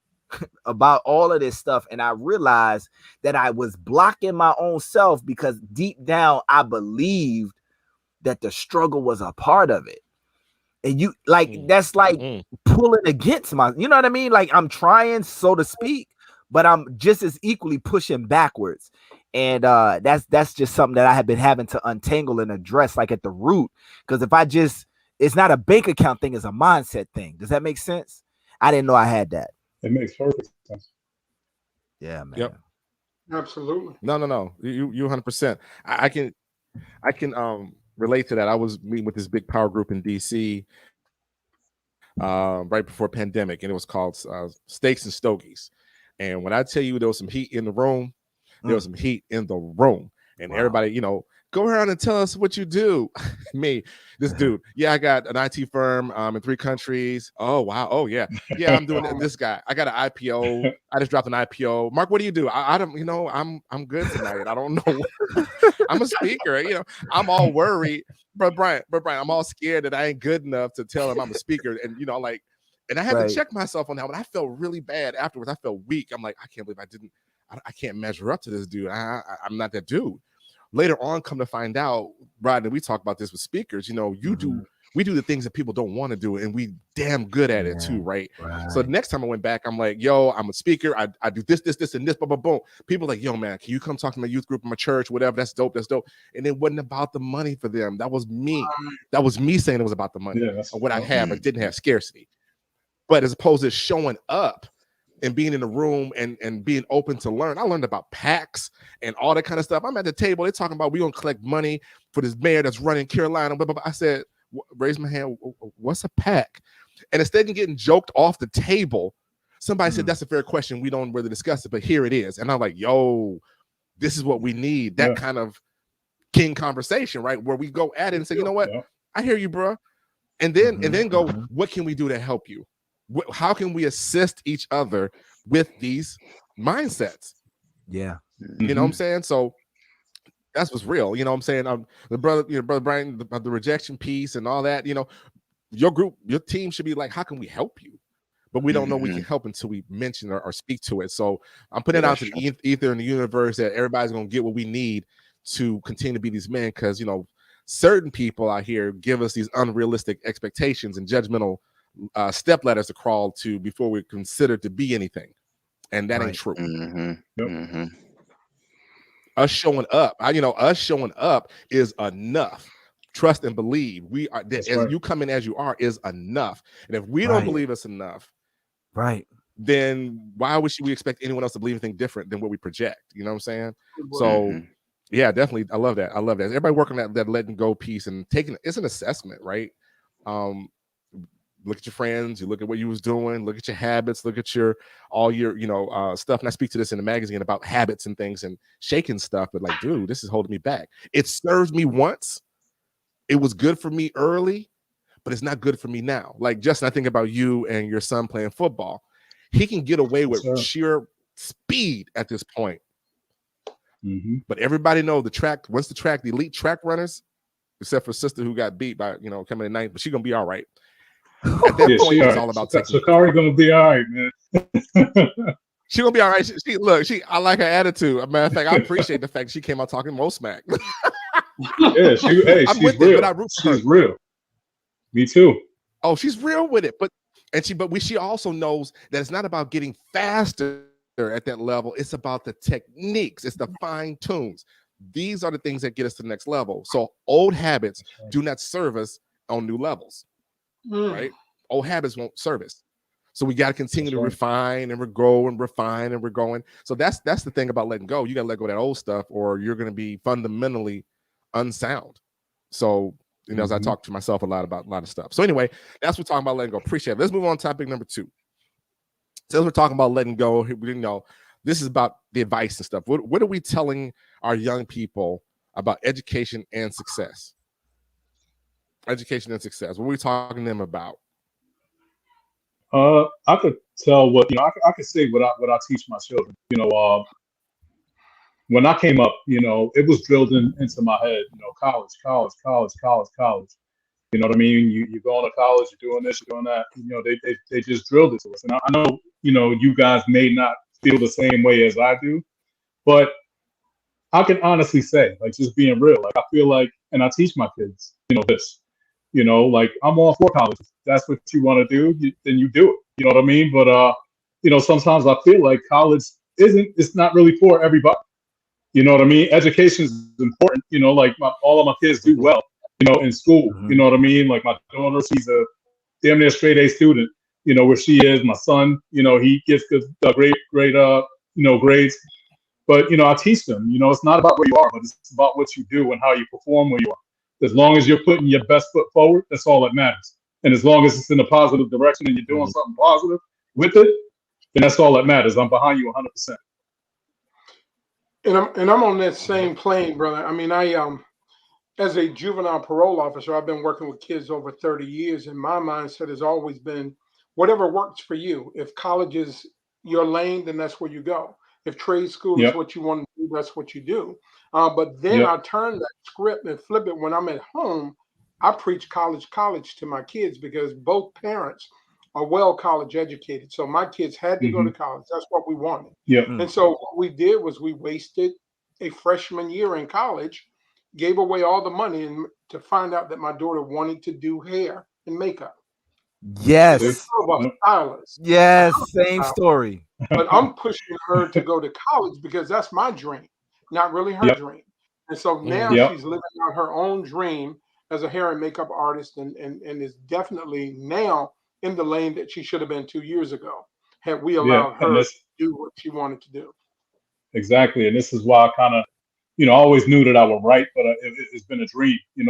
Speaker 2: about all of this stuff. And I realized that I was blocking my own self because deep down, I believed that the struggle was a part of it. And you like that's like pulling against my, you know what I mean? Like I'm trying, so to speak, but I'm just as equally pushing backwards. And that's just something that I have been having to untangle and address, like at the root. Because if I just, it's not a bank account thing, it's a mindset thing. Does that make sense? I didn't know I had that.
Speaker 4: It makes perfect sense.
Speaker 2: Yeah, man.
Speaker 1: Yep.
Speaker 3: Absolutely.
Speaker 1: No. You 100%. I can relate to that. I was meeting with this big power group in DC right before pandemic, and it was called Steaks and Stogies. And when I tell you there was some heat in the room, there was some heat in the room, and everybody, go around and tell us what you do. Me, this dude, I got an IT firm in 3 countries. Oh wow, oh yeah, I'm doing it. This guy, I got an IPO. I just dropped an IPO. Mark, what do you do? I don't, I'm good tonight. I don't know. I'm a speaker. I'm all worried. But Brian, I'm all scared that I ain't good enough to tell him I'm a speaker, and and I had to check myself on that. But I felt really bad afterwards. I felt weak. I'm like, I can't believe I can't measure up to this dude. I'm not that dude. Later on, come to find out, Rodney, we talk about this with speakers. You do we do the things that people don't want to do, and we damn good at it too, right? So the next time I went back, I'm like, yo, I'm a speaker. I do this, and this, boom, boom, boom. People like, yo, man, can you come talk to my youth group in my church, whatever? That's dope. And it wasn't about the money for them. That was me. That was me saying it was about the money or what I had, but didn't have scarcity. But as opposed to showing up and being in the room and being open to learn. I learned about PACs and all that kind of stuff. I'm at the table. They're talking about we gonna collect money for this mayor that's running Carolina. Blah, blah, blah. I said, raise my hand. What's a PAC? And instead of getting joked off the table, somebody said, that's a fair question. We don't really discuss it, but here it is. And I'm like, yo, this is what we need. That kind of king conversation, right? Where we go at it and say, you know what? I hear you, bro. And then go, what can we do to help you? How can we assist each other with these mindsets?
Speaker 2: Yeah.
Speaker 1: You know what I'm saying? So that's what's real. You know what I'm saying? The brother Brian, the rejection piece and all that, your group, your team should be like, how can we help you? But we don't know we can help until we mention or speak to it. So I'm putting it out to the ether in the universe that everybody's going to get what we need to continue to be these men. Because, certain people out here give us these unrealistic expectations and judgmental step ladders to crawl to before we're considered to be anything, and that ain't true. Us showing up, us showing up is enough. Trust and believe. We are as you come in as you are is enough. And if we don't believe it's enough, then why would we expect anyone else to believe anything different than what we project? You know what I'm saying? So yeah, definitely. I love that. Everybody working on that letting go piece and taking it's an assessment, right? Look at your friends, you look at what you was doing, look at your habits, look at all your stuff. And I speak to this in the magazine about habits and things and shaking stuff, but like, dude, this is holding me back. It served me once. It was good for me early, but it's not good for me now. Like, Justin, I think about you and your son playing football. He can get away with sheer speed at this point. But everybody know the elite track runners, except for sister who got beat by, coming in ninth, but she's going to be all right. At that point, it's all about technique.
Speaker 4: Shakari gonna be all right, man.
Speaker 1: She gonna be all right. I like her attitude. As a matter of fact, I appreciate the fact she came out talking most smack.
Speaker 4: She's real. She's real. Me too.
Speaker 1: Oh, she's real with it. But she also knows that it's not about getting faster at that level. It's about the techniques. It's the fine tunes. These are the things that get us to the next level. So old habits do not serve us on new levels. Right? Old habits won't serve us. So we got to continue to refine and grow and refine and we're going. So that's the thing about letting go. You got to let go of that old stuff or you're going to be fundamentally unsound. So, as I talk to myself a lot about a lot of stuff. So anyway, that's what we're talking about letting go. Appreciate it. Let's move on to topic number 2. Since we're talking about letting go, this is about the advice and stuff. What are we telling our young people about education and success? Education and success. What are we talking to them about?
Speaker 4: I could tell what I could say what I teach my children. When I came up, it was drilled into my head. College. You know what I mean? You're going to college. You're doing this. You're doing that. They just drilled it to us. And I know you guys may not feel the same way as I do, but I can honestly say, like, just being real, like I feel like, and I teach my kids, this. Like I'm all for college. If that's what you want to do, then you do it. You know what I mean? But sometimes I feel like college it's not really for everybody. You know what I mean? Education is important. Like all of my kids do well, in school. You know what I mean? Like my daughter, she's a damn near straight A student. Where she is. My son, he gets great grades. But I teach them. It's not about where you are, but it's about what you do and how you perform where you are. As long as you're putting your best foot forward, that's all that matters. And as long as it's in a positive direction and you're doing something positive with it, then that's all that matters. I'm behind you 100%.
Speaker 3: And I'm on that same plane, brother. I mean, as a juvenile parole officer, I've been working with kids over 30 years, and my mindset has always been whatever works for you. If college is your lane, then that's where you go. If trade school is what you want to do, that's what you do. But then I turn that script and flip it. When I'm at home, I preach college to my kids because both parents are well college educated. So my kids had to go to college. That's what we wanted. And so what we did was we wasted a freshman year in college gave away all the money and to find out that my daughter wanted to do hair and makeup.
Speaker 2: Yes.
Speaker 3: I'm a stylist.
Speaker 2: Yes. Same story.
Speaker 3: But I'm pushing her to go to college because that's my dream, not really her dream. And so now she's living out her own dream as a hair and makeup artist, and is definitely now in the lane that she should have been 2 years ago had we allowed her to do what she wanted to do.
Speaker 4: Exactly. And this is why I kind of, I always knew that I would write, but it's been a dream, and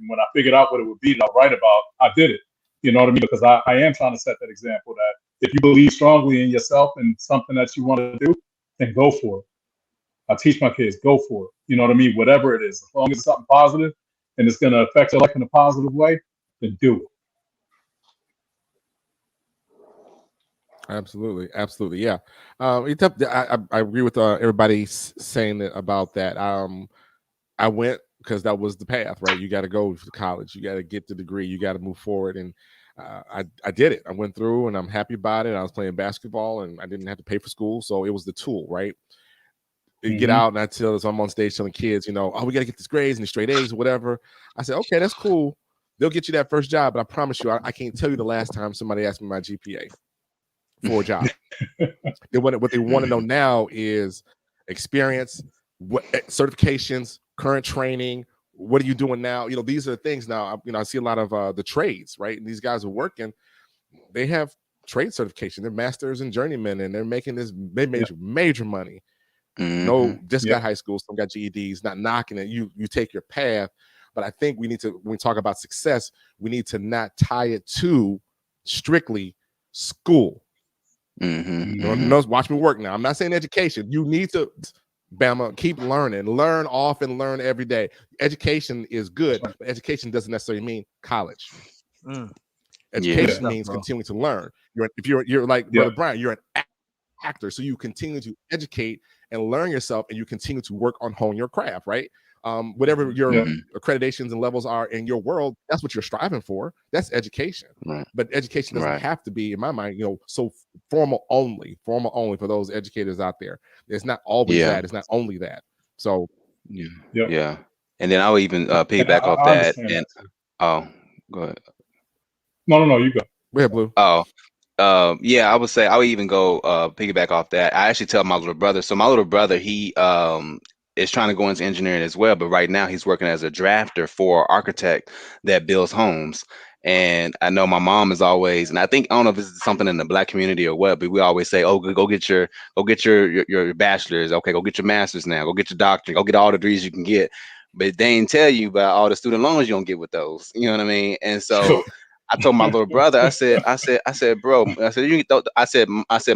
Speaker 4: when I figured out what it would be that I'll write about, I did it. You know what I mean? Because I am trying to set that example that if you believe strongly in yourself and something that you want to do, then go for it. I teach my kids, go for it. You know what I mean? Whatever it is, as long as it's something positive and it's going to affect your life in a positive way, then do it.
Speaker 1: Absolutely, absolutely, yeah. I agree with everybody saying that about that. I went because that was the path, right? You got to go to college, you got to get the degree, you got to move forward, and I did it. I went through, and I'm happy about it. I was playing basketball, and I didn't have to pay for school, so it was the tool, right? You get out, and I tell us, I'm on stage telling kids, oh, we got to get these grades and the straight A's or whatever. I said, okay, that's cool. They'll get you that first job, but I promise you, I can't tell you the last time somebody asked me my GPA for a job. What they want to know now is experience, what certifications, current training. What are you doing now? These are the things now. I see a lot of the trades, right? And these guys are working. They have trade certification. They're masters and journeymen, and they're making this major money. No, just got high school, some got GEDs. Not knocking it. You take your path, but I think we need to, when we talk about success, we need to not tie it to strictly school. Watch me work now. I'm not saying education. You need to, Bama, keep learning. Learn off and learn every day. Education is good, but education doesn't necessarily mean college. Education means continuing to learn. You're like Brother Brian, you're an actor, so you continue to educate and learn yourself, and you continue to work on honing your craft, right? Whatever your accreditations and levels are in your world, that's what you're striving for. That's education.
Speaker 5: Right.
Speaker 1: But education doesn't have to be, in my mind, so formal only for those educators out there. It's not always that. It's not only that. So
Speaker 5: yeah. And then I would even piggyback off that. And go ahead.
Speaker 4: No, you go.
Speaker 1: Go ahead, Blue.
Speaker 5: I would say I would even go piggyback off that. I actually tell my little brother. So my little brother, he is trying to go into engineering as well, but right now he's working as a drafter for an architect that builds homes. And I know my mom is always, and I don't know if it's something in the Black community or what, but we always say, "Oh, go get your bachelor's. Okay, go get your master's now. Go get your doctorate. Go get all the degrees you can get." But they ain't tell you about all the student loans you don't get with those. You know what I mean? And so I told my little brother, I said, bro, I said,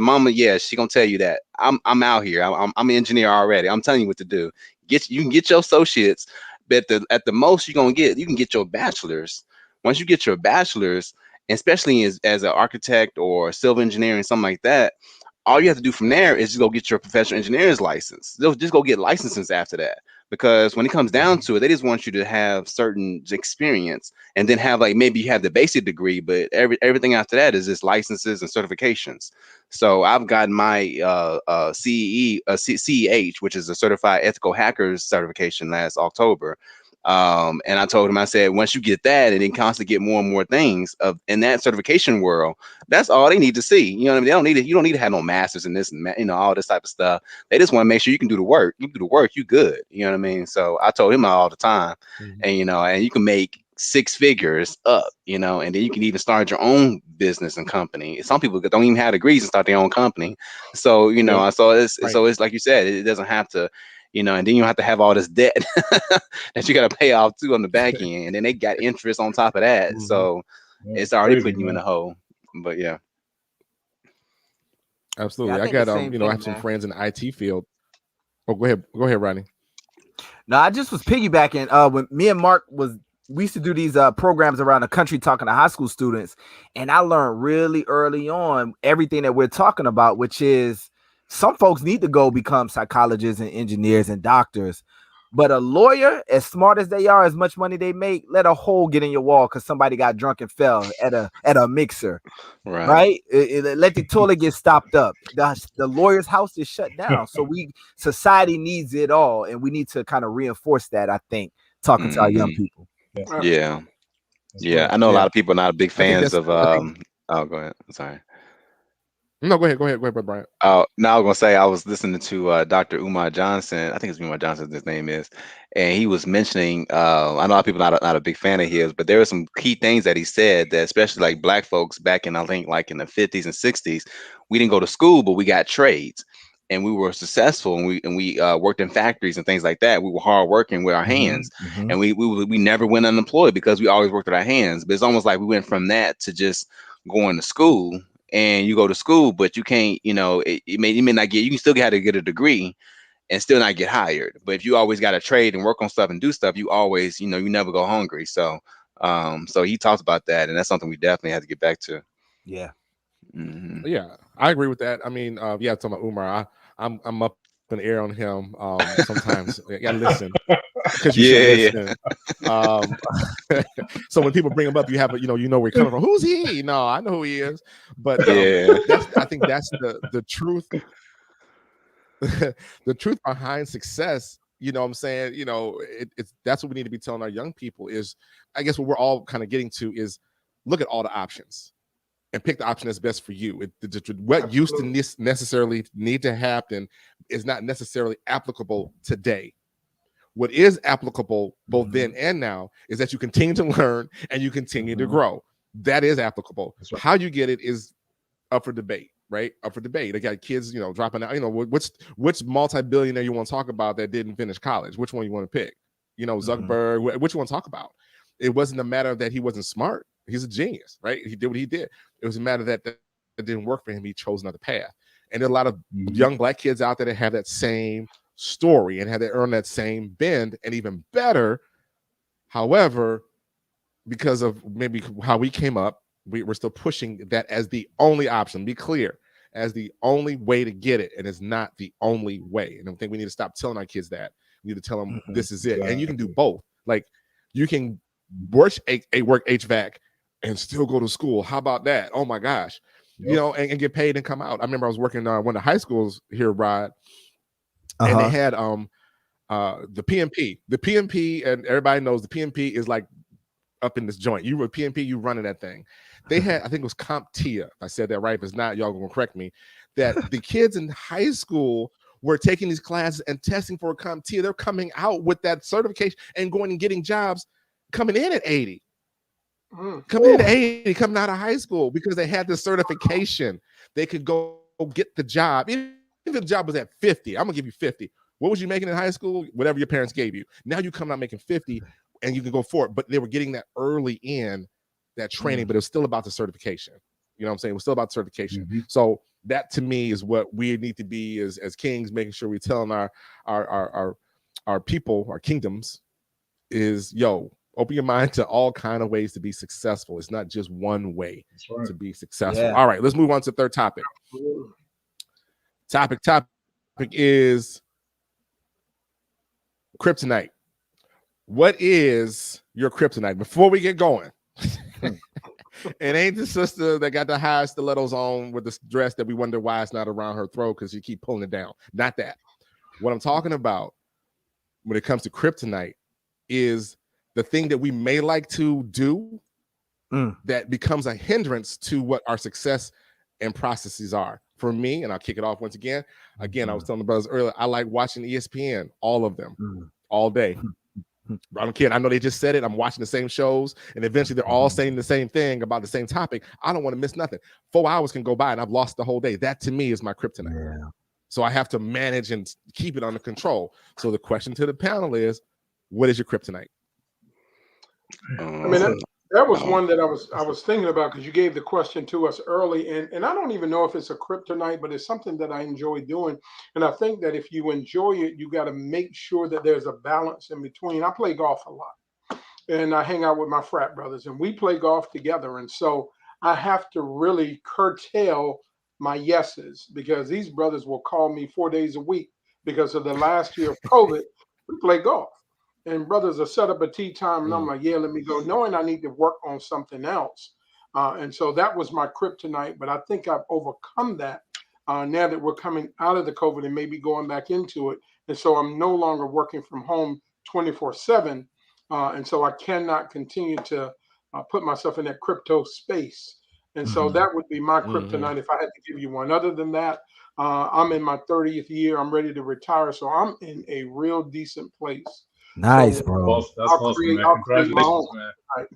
Speaker 5: mama, yeah, she gonna tell you that. I'm out here. I'm an engineer already. I'm telling you what to do. You can get your associates, but at the most you can get your bachelor's. Once you get your bachelor's, especially as an architect or civil engineering, something like that, all you have to do from there is just go get your professional engineer's license. They'll just go get licenses after that. Because when it comes down to it, they just want you to have certain experience and then have maybe you have the basic degree, but everything after that is just licenses and certifications. So I've gotten my CEH, which is a Certified Ethical Hackers certification last October. And I told him, I said, once you get that and then constantly get more and more things in that certification world, that's all they need to see. You know what I mean? They don't need it. You don't need to have no masters in this and all this type of stuff. They just want to make sure you can do the work. You do the work, you good. You know what I mean? So I told him all the time, and and you can make 6 figures up, and then you can even start your own business and company. Some people don't even have degrees and start their own company. So so it's like you said, it doesn't have to. And then you have to have all this debt that you got to pay off too on the back end, and then they got interest on top of that. So it's already putting you in a hole. But yeah,
Speaker 1: absolutely. I got I have some friends in the IT field. Oh, go ahead, Rodney.
Speaker 2: No, I just was piggybacking. When me and Mark we used to do these programs around the country talking to high school students, and I learned really early on everything that we're talking about, which is some folks need to go become psychologists and engineers and doctors, But a lawyer, as smart as they are, as much money they make, let a hole get in your wall because somebody got drunk and fell at a mixer.
Speaker 5: Right.
Speaker 2: Right? Let the toilet get stopped up. The lawyer's house is shut down. So society needs it all, and we need to kind of reinforce that. I think talking to our young
Speaker 5: Mhm.
Speaker 2: people.
Speaker 4: Yes,
Speaker 5: Yeah.
Speaker 4: that's
Speaker 5: Yeah.
Speaker 4: right.
Speaker 5: I know a
Speaker 1: Yeah,
Speaker 5: lot of people are not big
Speaker 1: I think
Speaker 5: fans
Speaker 1: that's.
Speaker 5: of
Speaker 1: I think.
Speaker 5: oh, go ahead. Sorry.
Speaker 1: No, go ahead, Brother Bryant.
Speaker 5: Oh, now I was gonna say I was listening to Dr. Umar Johnson. I think it's Umar Johnson. His name is, and he was mentioning. I know a lot of people not a big fan of his, but there were some key things that he said that, especially like Black folks back in I think like in the 50s and 60s, we didn't go to school, but we got trades, and we were successful, and we worked in factories and things like that. We were hard working with our hands, and we never went unemployed because we always worked with our hands. But it's almost like we went from that to just going to school, and you go to school, but you can't, you may not get, you can still get to get a degree and still not get hired. But if you always got to trade and work on stuff and do stuff, you always, you never go hungry. So, so he talks about that, and that's something we definitely have to get back to.
Speaker 2: Yeah.
Speaker 5: Hmm.
Speaker 1: Yeah, I agree with that. I mean, yeah, talking about Umar, I'm up in the air on him. Sometimes, yeah, listen, because you should
Speaker 5: Yeah, yeah.
Speaker 1: listen. Um, so when people bring him up, you have you know where he's coming from. Who's he? No, I know who he is. But
Speaker 5: Yeah.
Speaker 1: I think that's the truth. The truth behind success. You know what I'm saying? It's that's what we need to be telling our young people is, I guess what we're all kind of getting to is look at all the options and pick the option that's best for you. What used to necessarily need to happen is not necessarily applicable today. What is applicable both then and now is that you continue to learn and you continue to grow. That is applicable.
Speaker 4: That's right.
Speaker 1: How you get it is up for debate, right? Up for debate. They got kids, dropping out. Which multi-billionaire you want to talk about that didn't finish college? Which one you want to pick? Zuckerberg. Which you want to talk about? It wasn't a matter of that he wasn't smart. He's a genius, right? He did what he did. It was a matter that didn't work for him. He chose another path. And there are a lot of young Black kids out there that have that same story and have to earn that same bend, and even better. However, because of maybe how we came up, we're still pushing that as the only option. Be clear, as the only way to get it, and it's not the only way. And I think we need to stop telling our kids that. We need to tell them this is it, and you can do both. Like you can work HVAC and still go to school. How about that? Oh my gosh, and get paid and come out. I remember I was working one of the high schools here, Rod, and they had the PMP. The PMP, and everybody knows the PMP is like up in this joint. You were PMP, you running that thing. They had, I think it was CompTIA. If I said that right, if it's not, y'all gonna correct me. That the kids in high school were taking these classes and testing for a CompTIA. They're coming out with that certification and going and getting jobs, coming in at 80. Coming in at 80, coming out of high school because they had the certification. They could go get the job. Even if the job was at 50, I'm gonna give you 50. What was you making in high school? Whatever your parents gave you. Now you come out making 50 and you can go for it. But they were getting that early in that training, but it was still about the certification. You know what I'm saying? It was still about certification. So that to me is what we need to be as kings, making sure we're telling our people, our kingdoms, is open your mind to all kind of ways to be successful. It's not just one way to be successful.
Speaker 2: Yeah.
Speaker 1: All right, let's move on to the third topic. Topic is kryptonite. What is your kryptonite? Before we get going, it ain't the sister that got the high stilettos on with the dress that we wonder why it's not around her throat because she keep pulling it down. Not that. What I'm talking about when it comes to kryptonite is the thing that we may like to do that becomes a hindrance to what our success and processes are. For me, and I'll kick it off once again. Again, I was telling the brothers earlier, I like watching ESPN, all of them, all day. I don't care. I know they just said it. I'm watching the same shows, and eventually they're all saying the same thing about the same topic. I don't want to miss nothing. 4 hours can go by, and I've lost the whole day. That to me is my kryptonite. Yeah. So I have to manage and keep it under control. So the question to the panel is, what is your kryptonite?
Speaker 3: I mean, that was one that I was thinking about because you gave the question to us early, and I don't even know if it's a kryptonite, but it's something that I enjoy doing. And I think that if you enjoy it, you got to make sure that there's a balance in between. I play golf a lot, and I hang out with my frat brothers, and we play golf together. And so I have to really curtail my yeses because these brothers will call me 4 days a week because of the last year of COVID. We play golf. And brothers are set up a tee time, and I'm like, yeah, let me go, knowing I need to work on something else. And so that was my kryptonite. But I think I've overcome that now that we're coming out of the COVID and maybe going back into it. And so I'm no longer working from home 24/7. And so I cannot continue to put myself in that crypto space. And so that would be my kryptonite if I had to give you one. Other than that, I'm in my 30th year. I'm ready to retire. So I'm in a real decent place.
Speaker 2: Nice,
Speaker 3: So
Speaker 2: bro.
Speaker 4: That's awesome, man. Congratulations, man.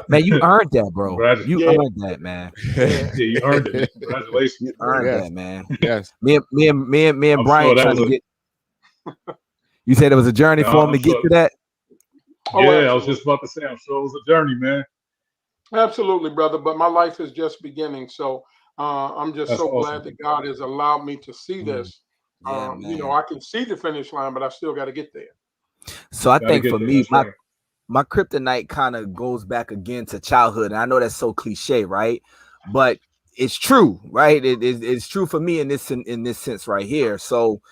Speaker 2: Man, you earned that, bro. You
Speaker 3: Yeah.
Speaker 2: earned that, man.
Speaker 4: Yeah, you earned it, man. Congratulations.
Speaker 2: You earned
Speaker 1: Yes.
Speaker 2: that, man.
Speaker 1: Yes.
Speaker 2: Me and
Speaker 4: I'm
Speaker 2: Brian
Speaker 4: sure that
Speaker 2: trying to
Speaker 4: was
Speaker 2: get. You said it was a journey for him
Speaker 4: I'm
Speaker 2: to get
Speaker 4: sure.
Speaker 2: to that.
Speaker 3: Oh,
Speaker 4: Yeah, I was
Speaker 3: absolutely.
Speaker 4: just about to say, I'm sure it was a journey, man.
Speaker 3: Absolutely, brother. But my life is just beginning. So I'm just
Speaker 4: That's
Speaker 3: so
Speaker 4: awesome.
Speaker 3: glad that God has allowed me to see this.
Speaker 2: Yeah,
Speaker 3: You know,
Speaker 2: man.
Speaker 3: I can see the finish line, but I still got to get there.
Speaker 2: So I
Speaker 4: Gotta
Speaker 2: think
Speaker 4: get
Speaker 2: for
Speaker 4: there.
Speaker 2: me,
Speaker 4: That's right.
Speaker 2: my kryptonite kind of goes back again to childhood, and I know that's so cliche, right? But it's true, right? It's true for me in this sense right here. So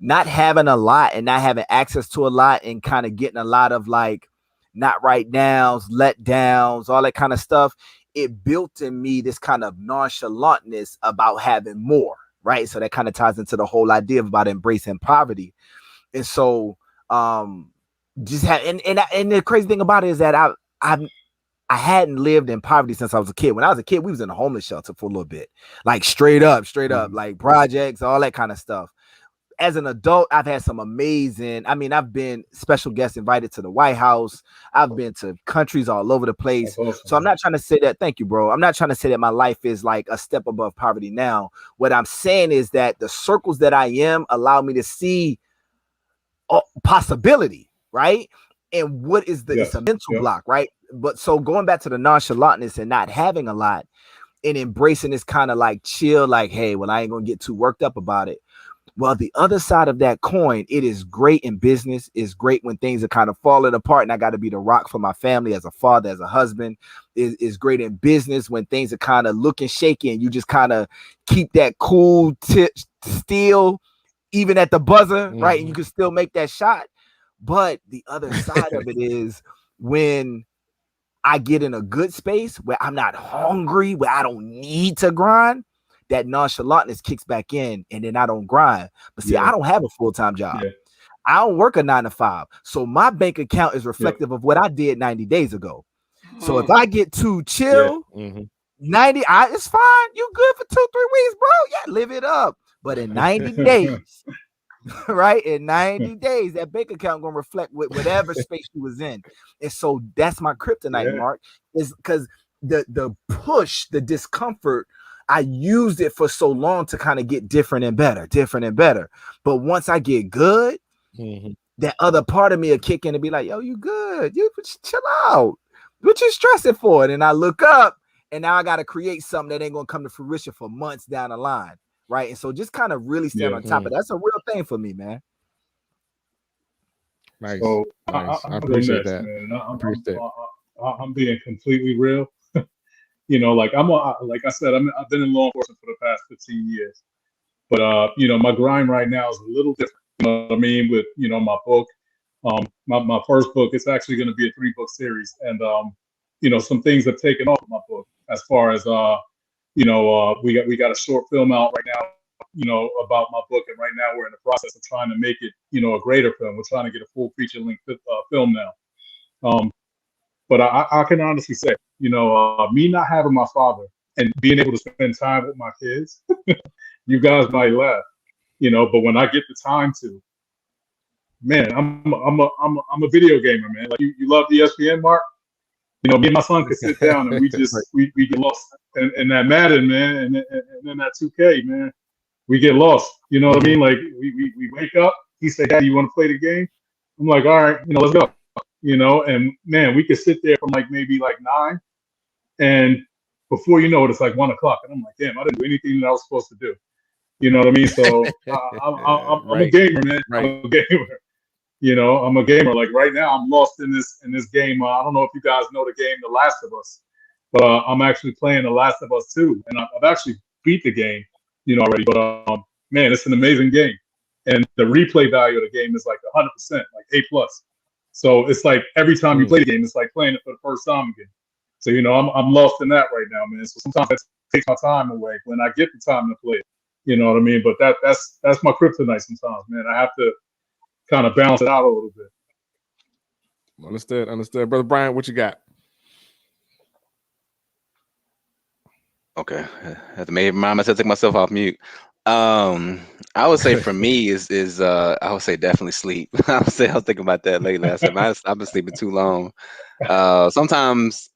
Speaker 2: not having a lot and not having access to a lot and kind of getting a lot of like not right downs, let downs, all that kind of stuff, it built in me this kind of nonchalantness about having more, right? So that kind of ties into the whole idea about embracing poverty. And so just have and the crazy thing about it is that I hadn't lived in poverty since I was a kid. When I was a kid, we was in a homeless shelter for a little bit, like straight up, like projects, all that kind of stuff. As an adult, I've had some amazing. I mean, I've been special guest invited to the White House. I've been to countries all over the place.
Speaker 4: That's awesome,
Speaker 2: So I'm
Speaker 4: man.
Speaker 2: not trying to say that. Thank you, bro. I'm not trying to say that my life is like a step above poverty now. What I'm saying is that the circles that I am allow me to see possibility, right? And what is it's
Speaker 4: Yes.
Speaker 2: a mental
Speaker 4: Yep.
Speaker 2: block, right? But so going back to the nonchalantness and not having a lot and embracing this kind of like chill, like, hey, well, I ain't gonna get too worked up about it. Well, the other side of that coin, it is great in business. It's great when things are kind of falling apart and I got to be the rock for my family as a father, as a husband. Is great in business when things are kind of looking shaky and you just kind of keep that cool tip still, even at the buzzer, right? And you can still make that shot. But the other side of it is when I get in a good space where I'm not hungry, where I don't need to grind, that nonchalantness kicks back in and then I don't grind. But see, I don't have a full-time job.
Speaker 4: Yeah.
Speaker 2: I don't work a 9 to 5. So my bank account is reflective of what I did 90 days ago. So if I get too chill, 90, it's fine. You good for 2-3 weeks, bro. Yeah, live it up. But in 90 days, right? In 90 days, that bank account gonna reflect with whatever space you was in. And so that's my kryptonite, Mark, is because the push, the discomfort, I used it for so long to kind of get different and better. But once I get good, that other part of me will kick in and be like, yo, you good. You chill out. What you stressing for? And I look up and now I got to create something that ain't gonna come to fruition for months down the line. Right. And so just kind of really stand on top of that's a real thing for me, man.
Speaker 1: Nice.
Speaker 4: So
Speaker 1: nice. I
Speaker 4: I'm
Speaker 1: appreciate
Speaker 4: next,
Speaker 1: that.
Speaker 4: man. I'm being completely real. You know, like like I said, I've been in law enforcement for the past 15 years. But you know, my grind right now is a little different. You know what I mean? With my book, my first book, it's actually going to be a 3-book series, and some things have taken off of my book as far as we got a short film out right now, about my book, and right now we're in the process of trying to make it, a greater film. We're trying to get a full feature length film now. But I can honestly say, me not having my father and being able to spend time with my kids, you guys might laugh, but when I get the time to, man, I'm a video gamer, man. Like you love ESPN, Mark. Me and my son could sit down and we get lost in that Madden, man, and then that 2K, man. We get lost. You know what I mean? Like we wake up. He said, "Daddy, you want to play the game?" I'm like, "All right, let's go." And man, we could sit there from like maybe like 9, and before you know it, it's like 1 o'clock, and I'm like, "Damn, I didn't do anything that I was supposed to do." You know what I mean? So I'm a gamer, man. I'm a gamer. I'm a gamer. Like right now, I'm lost in this game. I don't know if you guys know the game, The Last of Us, but I'm actually playing The Last of Us 2, and I've actually beat the game, already. But man, it's an amazing game, and the replay value of the game is like 100%, like A+. So it's like every time you play the game, it's like playing it for the first time again. So I'm lost in that right now, man. So sometimes that takes my time away when I get the time to play it. You know what I mean? But that's my kryptonite sometimes, man. I have to kind of balance it out a little bit.
Speaker 1: Understood. Brother Brian, what you got?
Speaker 5: Okay, I have to remind myself to take myself off mute. I would say for me is I would say definitely sleep. I was thinking about that late last night. I've been sleeping too long. Sometimes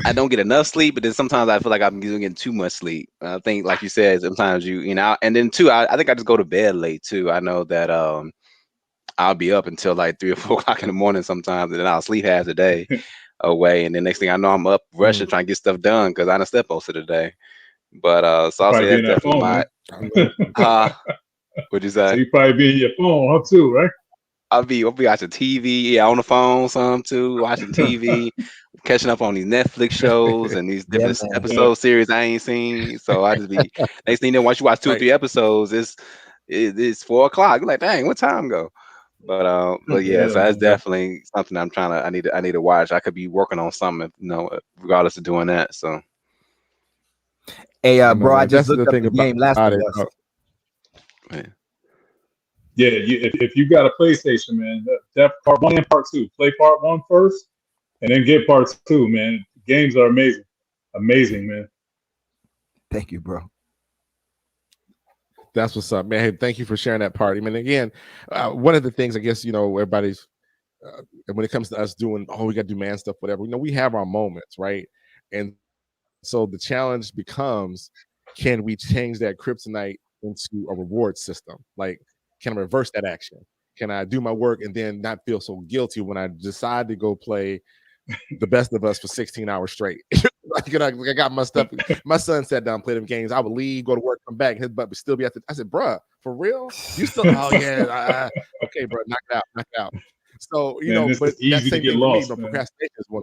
Speaker 5: I don't get enough sleep, but then sometimes I feel like I'm getting too much sleep. I think, like you said, sometimes and then too, I think I just go to bed late too. I know that I'll be up until like 3 or 4 o'clock in the morning sometimes, and then I'll sleep half the day away, and then next thing I know, I'm up rushing trying to get stuff done because I done slept most of the day. But so I'll say
Speaker 4: Probably
Speaker 5: that's
Speaker 4: be in
Speaker 5: definitely
Speaker 4: that phone,
Speaker 5: what'd you
Speaker 4: so
Speaker 5: say?
Speaker 4: you probably be in your phone, huh, too, right?
Speaker 5: I'll be watching TV, on the phone, some too, watching TV, catching up on these Netflix shows and these
Speaker 2: Yeah,
Speaker 5: different
Speaker 2: man.
Speaker 5: episode series I ain't seen. So I just be next thing you know, once you watch 2 or 3 episodes, it's 4 o'clock. You're like, dang, what time go? But yeah,
Speaker 4: Yeah,
Speaker 5: so that's
Speaker 4: man.
Speaker 5: definitely something I need to watch. I could be working on something, regardless of doing that. So
Speaker 2: Hey,
Speaker 1: I know,
Speaker 2: bro, I
Speaker 1: man.
Speaker 2: just
Speaker 1: That's the
Speaker 2: looked up
Speaker 1: thing
Speaker 2: the game Last
Speaker 1: about
Speaker 2: of
Speaker 1: it.
Speaker 2: Us.
Speaker 5: man.
Speaker 4: Yeah, if you got a PlayStation, man, that part 1 and part 2. Play part 1 first, and then get part 2, man. Games are amazing, man.
Speaker 2: Thank you, bro.
Speaker 1: That's what's up, man. Hey, thank you for sharing that part. I mean, again, one of the things I guess everybody's when it comes to us doing, we got to do man stuff, whatever. We have our moments, right? And so the challenge becomes, can we change that kryptonite into a reward system? Like, can I reverse that action? Can I do my work and then not feel so guilty when I decide to go play The Best of Us for 16 hours straight? Like, I got my stuff. My son sat down, played them games. I would leave, go to work, come back, his butt would still be at the. I said, "Bruh, for real? You still? Oh yeah, okay, bro, knock it out." So
Speaker 4: Man, this
Speaker 1: but
Speaker 4: is
Speaker 1: that
Speaker 4: easy to
Speaker 1: same
Speaker 4: get
Speaker 1: thing for me.
Speaker 4: lost, man.
Speaker 1: Procrastination is one.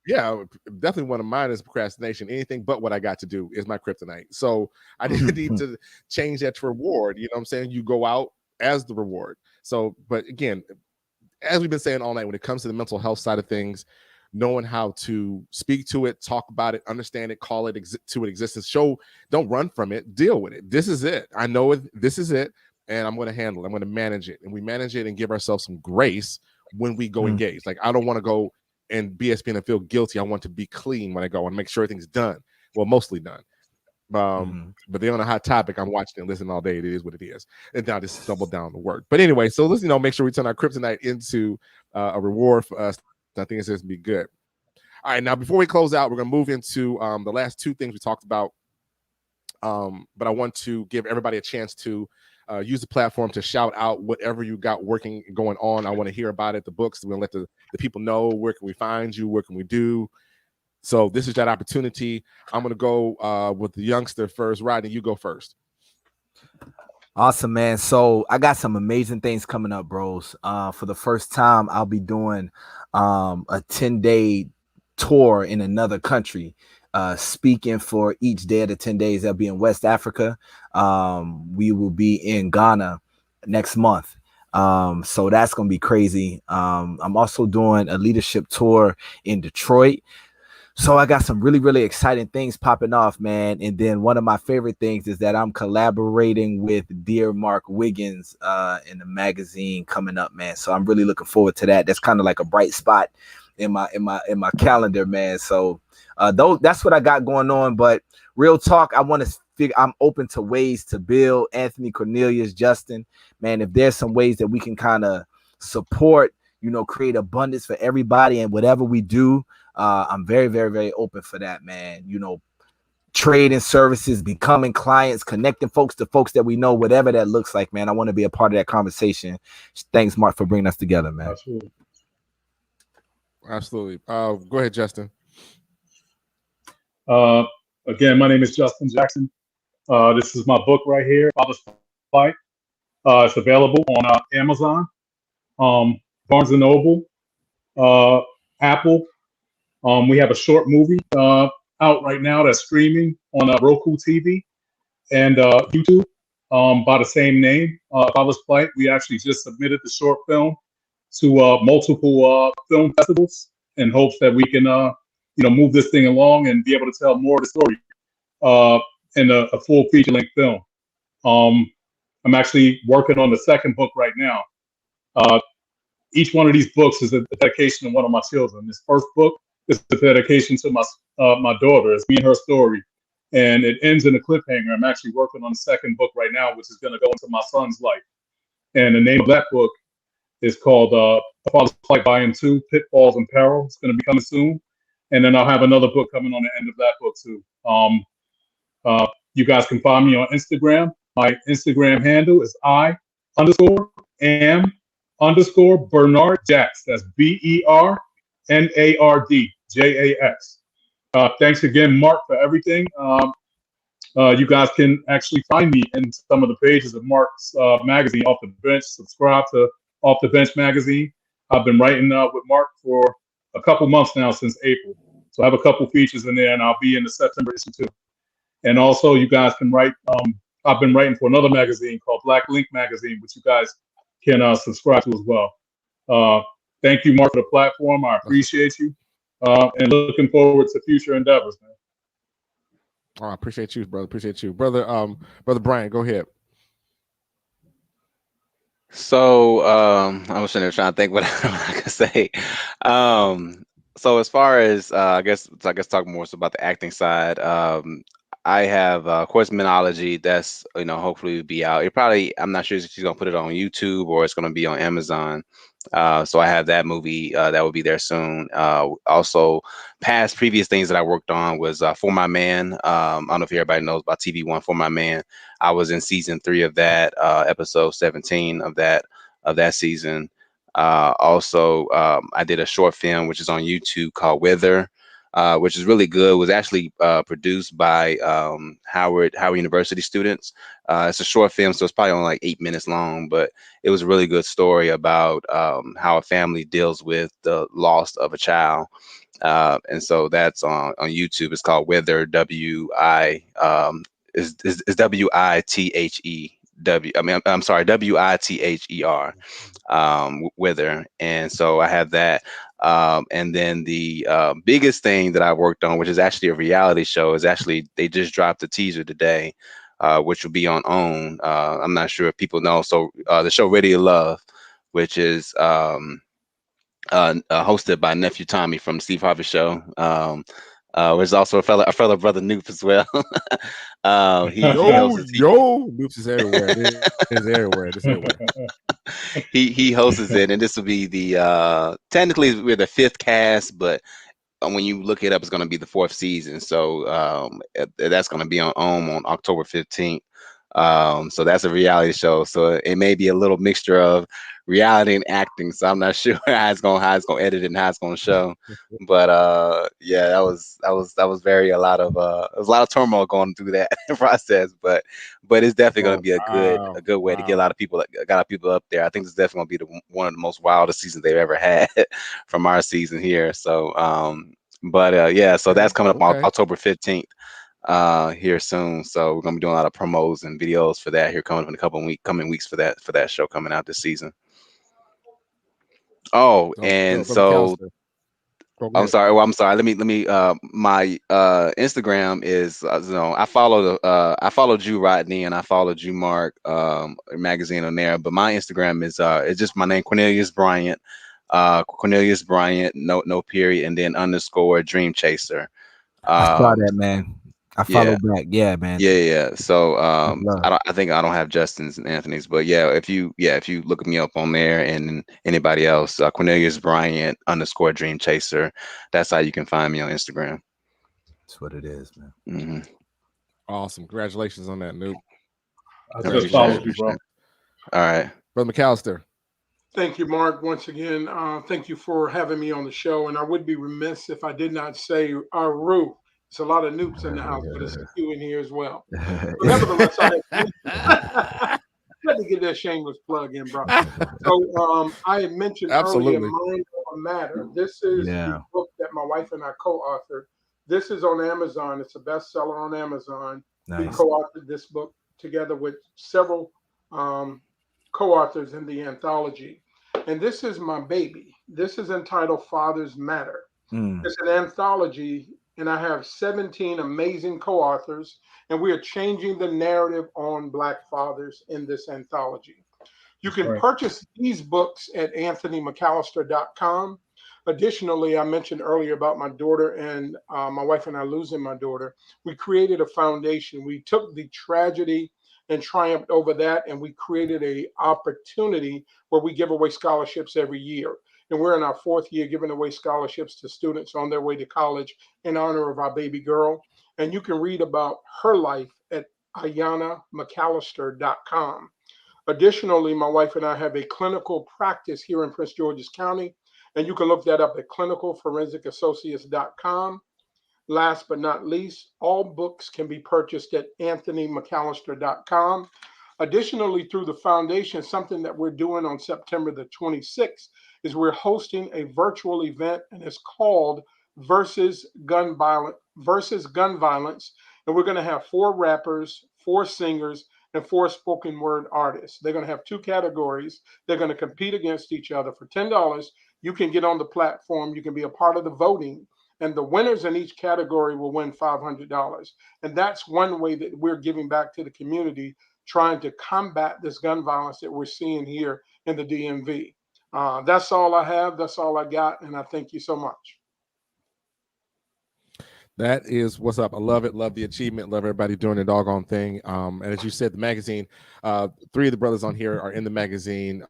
Speaker 1: Yeah, definitely one of mine is procrastination. Anything but what I got to do is my kryptonite. So I need to change that to reward. You know what I'm saying? You go out as the reward. So, but again, as we've been saying all night, when it comes to the mental health side of things, knowing how to speak to it, talk about it, understand it, call it to existence. Don't run from it, deal with it. This is it. I know it. This is it, and I'm going to handle it. I'm going to manage it, and we manage it and give ourselves some grace when we go engage. Like, I don't want to go and BSP and feel guilty. I want to be clean when I go. I want to make sure everything's done. Well, mostly done. But they're on a hot topic. I'm watching and listening all day. It is what it is. And now I just stumbled down to work. But anyway, so let's make sure we turn our kryptonite into a reward for us. I think it's going to be good. All right, now before we close out, we're going to move into the last 2 things we talked about. But I want to give everybody a chance to use the platform to shout out whatever you got going on. I want to hear about it. The books. We're going to let the people know, where can we find you? Where can we do? So this is that opportunity. I'm going to go with the youngster first. Rodney, you go first.
Speaker 2: Awesome, man. So I got some amazing things coming up, bros. For the first time, I'll be doing a 10-day tour in another country, speaking for each day of the 10 days. That'll be in West Africa. We will be in Ghana next month. So that's going to be crazy. I'm also doing a leadership tour in Detroit. So I got some really, really exciting things popping off, man. And then one of my favorite things is that I'm collaborating with Dear Mark Wiggins in the magazine coming up, man. So I'm really looking forward to that. That's kind of like a bright spot in my calendar, man. So that's what I got going on. But real talk, I want to figure. I'm open to ways to build. Anthony, Cornelius, Justin, man. If there's some ways that we can kind of support, create abundance for everybody and whatever we do. I'm very, very, very open for that, man. Trading services, becoming clients, connecting folks to folks that we know, whatever that looks like, man. I want to be a part of that conversation. Thanks, Mark, for bringing us together, man.
Speaker 1: Absolutely. Go ahead, Justin.
Speaker 4: Again, my name is Justin Jackson. This is my book right here, Father's Fight. It's available on Amazon, Barnes & Noble, Apple. We have a short movie out right now that's streaming on Roku TV and YouTube. by the same name, Father's Plight. We actually just submitted the short film to multiple film festivals in hopes that we can, move this thing along and be able to tell more of the story in a full feature-length film. I'm actually working on the second book right now. Each one of these books is a dedication to one of my children. This first book is a dedication to my daughter. It's me and her story, and it ends in a cliffhanger. I'm actually working on the second book right now, which is going to go into my son's life. And the name of that book is called Father's Plight Volume 2, Pitfalls and Peril. It's going to be coming soon. And then I'll have another book coming on the end of that book too. You guys can find me on Instagram. My Instagram handle is I_am_Bernard Jax. That's BERNARDJAX. Thanks again, Mark, for everything. You guys can actually find me in some of the pages of Mark's magazine, Off the Bench. Subscribe to Off the Bench magazine. I've been writing with Mark for a couple months now, since April. So I have a couple features in there, and I'll be in the September issue too. And also, you guys can write. I've been writing for another magazine called Black Link Magazine, which you guys can subscribe to as well. Thank you, Mark, for the platform. I appreciate you, and looking forward to future endeavors, man.
Speaker 1: Oh, I appreciate you, brother. Appreciate you, brother. Brother Brian, go ahead.
Speaker 5: So I was sitting there trying to think what I could say. So as far as I guess talk more so about the acting side. I have course Minology that's hopefully will be out. I'm not sure if she's gonna put it on YouTube or it's gonna be on Amazon. So I have that movie that will be there soon. Also, previous things that I worked on was For My Man. I don't know if everybody knows about TV1 For My Man. I was in season 3 of that, episode 17 of that season. Also, I did a short film which is on YouTube called Wither. Which is really good. It was actually produced by Howard University students. It's a short film, so it's probably only like 8 minutes long, but it was a really good story about how a family deals with the loss of a child. And so that's on YouTube. It's called Wither. Is WITHER. Wither. And so I have that. And then the biggest thing that I worked on, which is actually a reality show, is actually they just dropped a teaser today, which will be on OWN. I'm not sure if people know. So the show Ready to Love, which is hosted by Nephew Tommy from Steve Harvey Show. There's also a fellow brother Noop as well.
Speaker 1: Noops is everywhere. It's everywhere. It's everywhere.
Speaker 5: He hosts it, and this will be the technically we're the 5th cast, but when you look it up, it's going to be the 4th season. So that's going to be on OWN on October 15th. So that's a reality show. So it may be a little mixture of reality and acting. So I'm not sure how it's going to edit it and how it's going to show. But yeah, that was very a lot of turmoil going through that process. But it's definitely going to be a good way to get a lot of people up there. I think it's definitely going to be one of the most wildest seasons they've ever had from our season here. So yeah, so that's coming up on October 15th. Here soon, so we're gonna be doing a lot of promos and videos for that here coming up in a coming weeks for that show coming out this season. Oh, and so I'm sorry. Well, I'm sorry. Let me. My Instagram is I followed you, Rodney, and I followed you, Mark, magazine on there. But my Instagram is it's just my name, Cornelius Bryant, Cornelius Bryant, no period, and then _ Dream Chaser.
Speaker 2: I saw that, man. I follow back. Yeah, man.
Speaker 5: Yeah. So I think I don't have Justin's and Anthony's, but yeah, if you look me up on there and anybody else, Cornelius Bryant _ Dream Chaser, that's how you can find me on Instagram.
Speaker 2: That's what it is, man.
Speaker 5: Mm-hmm.
Speaker 1: Awesome. Congratulations on that, Noob.
Speaker 4: I just followed you, bro.
Speaker 5: All right.
Speaker 1: Brother McAllister.
Speaker 3: Thank you, Mark. Once again, thank you for having me on the show. And I would be remiss if I did not say Rue. It's a lot of Noops in the house, but it's a few in here as well. But nevertheless, I had to get that shameless plug in, bro. So I had mentioned earlier, Mind Over Matter. This is the book that my wife and I co-authored. This is on Amazon. It's a bestseller on Amazon.
Speaker 2: Nice.
Speaker 3: We co-authored this book together with several co-authors in the anthology. And this is my baby. This is entitled Fathers Matter. It's an anthology, and I have 17 amazing co-authors, and we are changing the narrative on Black fathers in this anthology. You can purchase these books at anthonymcallister.com. Additionally, I mentioned earlier about my daughter and my wife and I losing my daughter. We created a foundation. We took the tragedy and triumphed over that, and we created a opportunity where we give away scholarships every year. And we're in our fourth year giving away scholarships to students on their way to college in honor of our baby girl. And you can read about her life at ayanamcallister.com. Additionally, my wife and I have a clinical practice here in Prince George's County, and you can look that up at clinicalforensicassociates.com. Last but not least, all books can be purchased at anthonymcallister.com. Additionally, through the foundation, something that we're doing on September the 26th is we're hosting a virtual event, and it's called Versus Gun Violence. And we're going to have 4 rappers, 4 singers, and 4 spoken word artists. They're going to have 2 categories. They're going to compete against each other. For $10, you can get on the platform. You can be a part of the voting. And the winners in each category will win $500. And that's one way that we're giving back to the community, trying to combat this gun violence that we're seeing here in the DMV. That's all I have. That's all I got. And I thank you so much.
Speaker 1: That is what's up. I love it. Love the achievement. Love everybody doing their doggone thing. And as you said, the magazine, 3 of the brothers on here are in the magazine.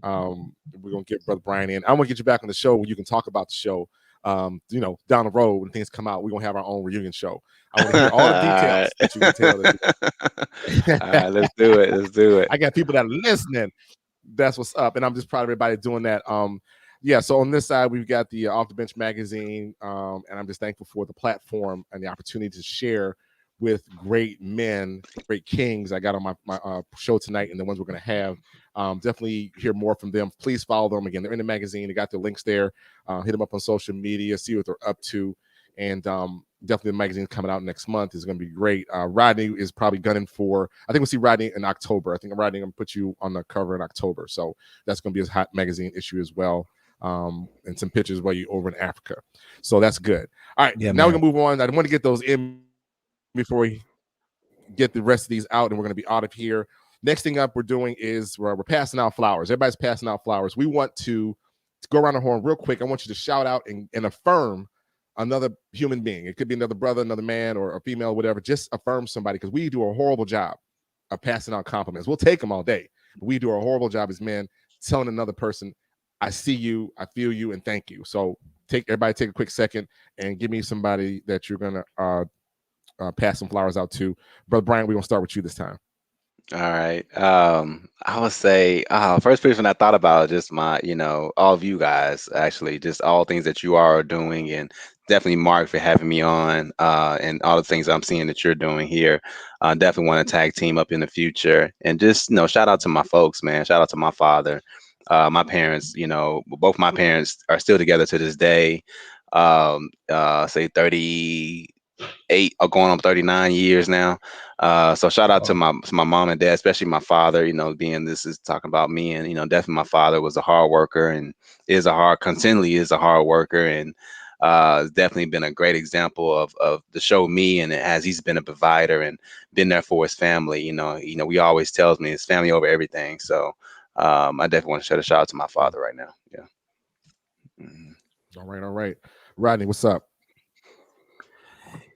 Speaker 1: We're going to get Brother Brian in. I want to get you back on the show where you can talk about the show. Down the road when things come out, we're going to have our own reunion show. I want to hear all the details that you can tell.
Speaker 5: All right, let's do it. Let's do it.
Speaker 1: I got people that are listening. That's what's up. And I'm just proud of everybody doing that. So on this side, we've got the Off the Bench magazine, and I'm just thankful for the platform and the opportunity to share with great men, great kings I got on my show tonight, and the ones we're going to have. Definitely hear more from them. Please follow them. Again, they're in the magazine. They got their links there. Hit them up on social media, see what they're up to. And definitely the magazine coming out next month is going to be great. Rodney is probably gunning for, I think we'll see Rodney in October. I think Rodney, I'm going to put you on the cover in October. So that's going to be a hot magazine issue as well. And some pictures while you're over in Africa. So that's good. All right, now we're going to move on. I want to get those in before we get the rest of these out, and we're going to be out of here. Next thing up we're doing is we're passing out flowers. Everybody's passing out flowers. We want to go around the horn real quick. I want you to shout out and affirm another human being. It could be another brother, another man, or a female, whatever. Just affirm somebody, because we do a horrible job of passing out compliments. We'll take them all day, but we do a horrible job as men telling another person, I see you, I feel you, and thank you. So everybody take a quick second and give me somebody that you're going to pass some flowers out to. Brother Brian, we're going to start with you this time.
Speaker 5: All right. I would say first person I thought about, just my, all of you guys, actually, just all things that you are doing, and definitely Mark for having me on, and all the things I'm seeing that you're doing here. Definitely want to tag team up in the future, and just, shout out to my folks, man. Shout out to my father, my parents. Both my parents are still together to this day. Say 38 or going on 39 years now. So shout out to my mom and dad, especially my father, being this is talking about me, and, definitely my father was a hard worker and continually is a hard worker, and definitely been a great example of the show me, and as he's been a provider and been there for his family. He always tells me his family over everything. So I definitely want to shout out to my father right now. Yeah. Mm-hmm.
Speaker 1: All right. Rodney, what's up?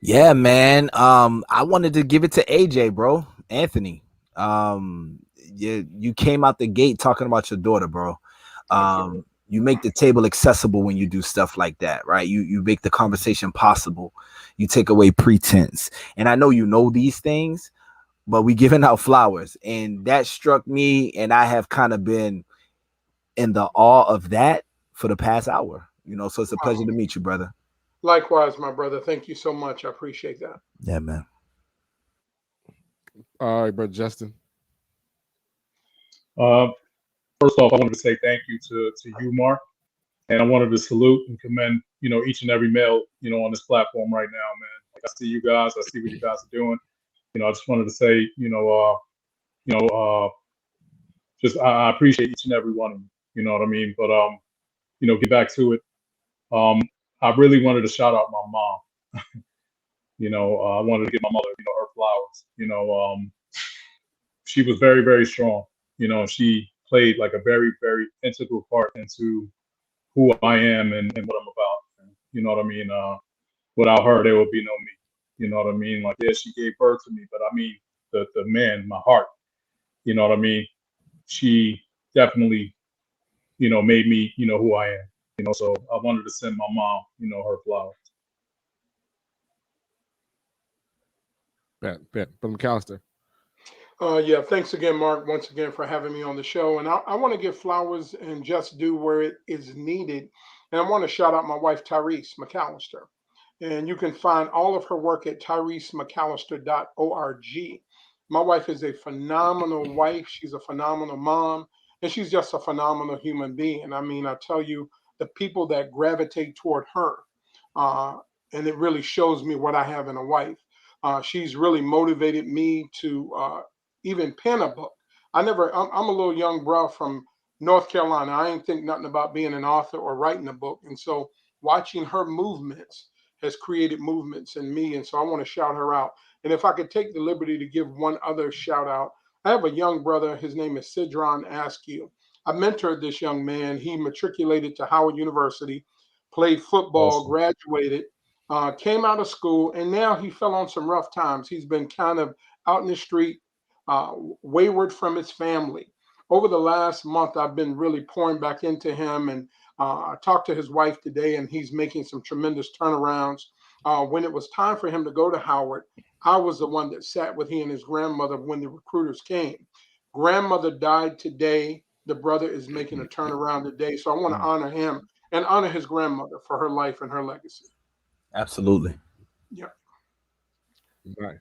Speaker 2: Yeah, man. I wanted to give it to AJ, bro. Anthony. You came out the gate talking about your daughter, bro. You make the table accessible when you do stuff like that, right? You make the conversation possible. You take away pretense. And I know you know these things, but we giving out flowers, and that struck me, and I have kind of been in the awe of that for the past hour. So it's a pleasure to meet you, brother.
Speaker 3: Likewise, my brother. Thank you so much. I appreciate that.
Speaker 2: Yeah, man.
Speaker 1: All right, brother Justin.
Speaker 4: First off, I wanted to say thank you to you, Mark, and I wanted to salute and commend, each and every male, on this platform right now, man. Like, I see you guys. I see what you guys are doing. I just wanted to say, you know, just I appreciate each and every one of you. You know what I mean? But get back to it. Um, I really wanted to shout out my mom. I wanted to give my mother, her flowers. She was very, very strong. She played like a very, very integral part into who I am and what I'm about. You know what I mean? Without her, there would be no me. You know what I mean? Like, yeah, she gave birth to me, but I mean, the man, my heart. You know what I mean? She definitely, made me, who I am. So I wanted to send my mom, her flowers.
Speaker 1: Bet. Brother McAllister.
Speaker 3: Yeah, thanks again, Mark, once again for having me on the show. And I want to give flowers and just do where it is needed. And I want to shout out my wife, Tyrese McAllister. And you can find all of her work at tyresemcallister.org. My wife is a phenomenal wife. She's a phenomenal mom. And she's just a phenomenal human being. I mean, I tell you, the people that gravitate toward her, uh, and it really shows me what I have in a wife. She's really motivated me to even pen a book. I'm a little young bro from North Carolina. I ain't think nothing about being an author or writing a book. And so watching her movements has created movements in me. And so I want to shout her out. And if I could take the liberty to give one other shout out, I have a young brother. His name is Sidron Askew. I mentored this young man. He matriculated to Howard University, played football,
Speaker 4: Awesome.
Speaker 3: graduated, came out of school, and now he fell on some rough times. He's been kind of out in the street, wayward from his family. Over the last month, I've been really pouring back into him, and I talked to his wife today, and he's making some tremendous turnarounds. When it was time for him to go to Howard, I was the one that sat with he and his grandmother when the recruiters came. Grandmother died today. The brother is making a turnaround today. So I want to honor him and honor his grandmother for her life and her legacy.
Speaker 2: Absolutely.
Speaker 3: Yeah.
Speaker 1: Nice.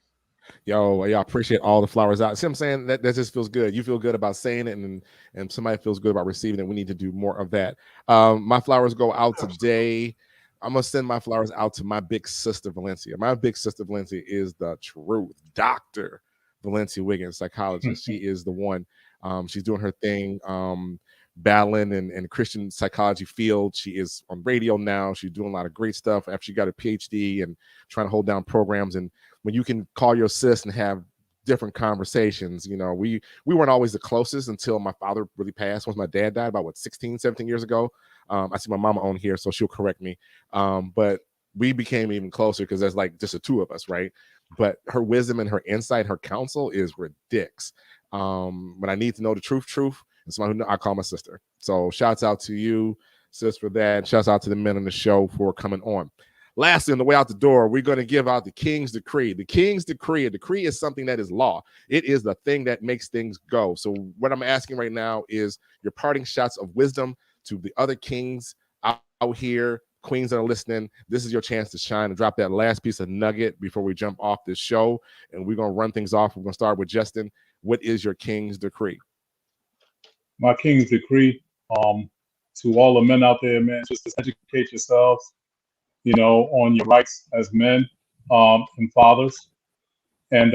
Speaker 1: Yo, I appreciate all the flowers out. See what I'm saying? That just feels good. You feel good about saying it, and somebody feels good about receiving it. We need to do more of that. My flowers go out today. I'm gonna send my flowers out to my big sister Valencia. My big sister Valencia is the truth. Dr. Valencia Wiggins, psychologist. She is the one. She's doing her thing, battling in Christian psychology field. She is on radio now. She's doing a lot of great stuff after she got a PhD and trying to hold down programs. And when you can call your sis and have different conversations, we weren't always the closest until my father really passed. Once my dad died about 16, 17 years ago. I see my mama on here, so she'll correct me. But we became even closer because there's like just the two of us, right? But her wisdom and her insight, her counsel is ridiculous. When I need to know the truth, and somebody who I call my sister. So shouts out to you, sis, for that. Shouts out to the men on the show for coming on. Lastly, on the way out the door, we're going to give out the King's Decree. The King's Decree, a decree is something that is law. It is the thing that makes things go. So what I'm asking right now is your parting shots of wisdom to the other kings out here, queens that are listening. This is your chance to shine and drop that last piece of nugget before we jump off this show. And we're going to run things off. We're going to start with Justin. What is your King's Decree?
Speaker 4: My King's Decree, to all the men out there, man, just educate yourselves, on your rights as men and fathers, and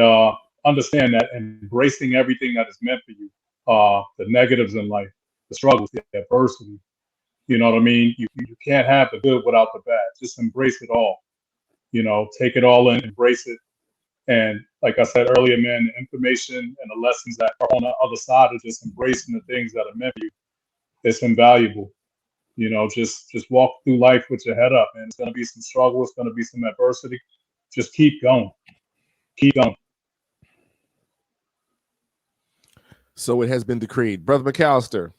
Speaker 4: understand that embracing everything that is meant for you, the negatives in life, the struggles, the adversity, you know what I mean? You can't have the good without the bad. Just embrace it all, take it all in, embrace it. And like I said earlier, man, the information and the lessons that are on the other side of just embracing the things that are meant for you, it's invaluable. Just walk through life with your head up, man. It's gonna be some struggle, it's gonna be some adversity. Just keep going. Keep going.
Speaker 1: So it has been decreed. Brother McAllister.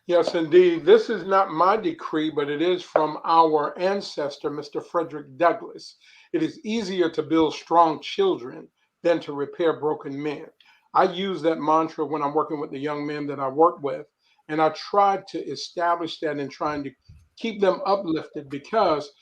Speaker 3: Yes, indeed. This is not my decree, but it is from our ancestor, Mr. Frederick Douglass. It is easier to build strong children than to repair broken men. I use that mantra when I'm working with the young men that I work with, and I try to establish that and trying to keep them uplifted because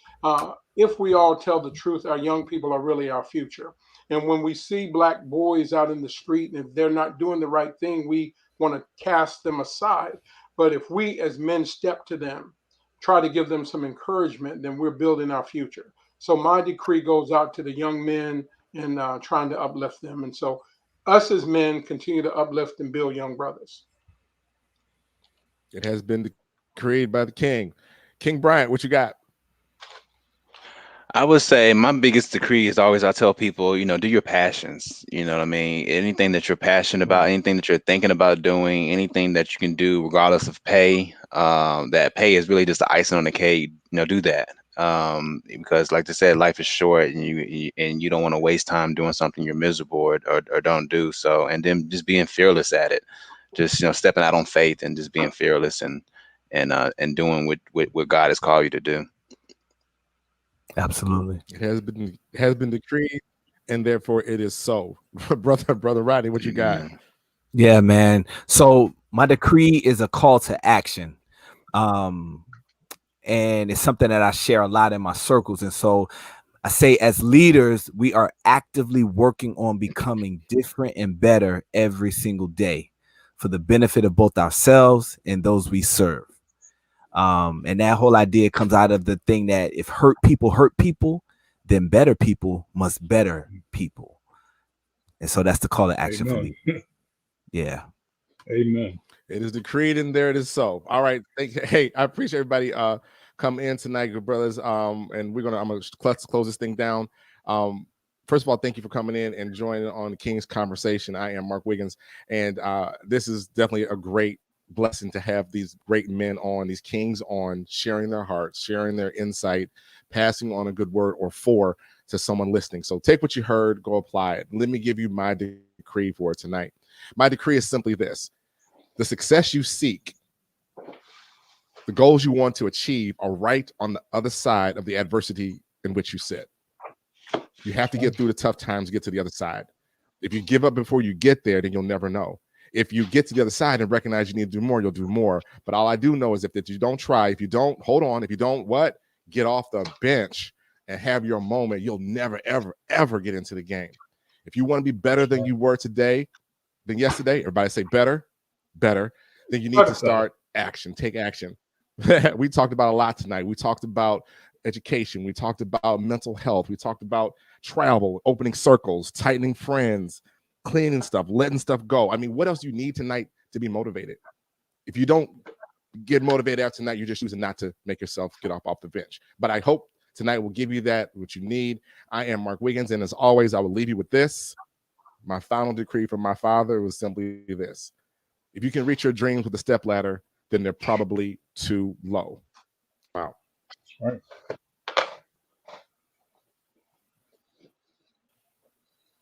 Speaker 3: if we all tell the truth, our young people are really our future. And when we see Black boys out in the street, and if they're not doing the right thing, we want to cast them aside. But if we as men step to them, try to give them some encouragement, then we're building our future. So my decree goes out to the young men in trying to uplift them. And so us as men continue to uplift and build young brothers.
Speaker 1: It has been created by the King. King Bryant, what you got?
Speaker 5: I would say my biggest decree is always I tell people, do your passions. You know what I mean? Anything that you're passionate about, anything that you're thinking about doing, anything that you can do regardless of pay. That pay is really just the icing on the cake. Do that. Because like I said, life is short, and you don't want to waste time doing something you're miserable or don't do. So, and then just being fearless at it, just stepping out on faith and just being fearless and doing what God has called you to do.
Speaker 2: Absolutely.
Speaker 1: It has been decreed, and therefore it is so. brother Rodney, what you got?
Speaker 2: Yeah, man. So my decree is a call to action. And it's something that I share a lot in my circles. And so I say, as leaders, we are actively working on becoming different and better every single day for the benefit of both ourselves and those we serve. And that whole idea comes out of the thing that if hurt people, then better people must better people. And so that's the call to action for me. Yeah.
Speaker 4: Amen.
Speaker 1: It is decreed, and there it is so. All right. Hey, I appreciate everybody coming in tonight, good brothers. And I'm gonna close this thing down. First of all, thank you for coming in and joining on the King's Conversation. I am Mark Wiggins, and this is definitely a great blessing to have these great men on, these kings on, sharing their hearts, sharing their insight, passing on a good word or four to someone listening. So take what you heard, go apply it. Let me give you my decree for tonight. My decree is simply this: the success you seek, the goals you want to achieve are right on the other side of the adversity in which you sit. You have to get through the tough times to get to the other side. If you give up before you get there, then you'll never know. If you get to the other side and recognize you need to do more, you'll do more. But all I do know is if you don't try, if you don't hold on, if you don't get off the bench and have your moment, you'll never, ever, ever get into the game. If you want to be better than you were today, than yesterday, everybody say better, then you need to start action. Take action. We talked about a lot tonight. We talked about education. We talked about mental health. We talked about travel, opening circles, tightening friends, cleaning stuff, letting stuff go. I mean, what else do you need tonight to be motivated? If you don't get motivated after tonight, you're just choosing not to make yourself get off the bench. But I hope tonight will give you what you need. I am Mark Wiggins, and as always, I will leave you with this. My final decree from my father was simply this: if you can reach your dreams with a step ladder, then they're probably too low. Wow.
Speaker 4: All right.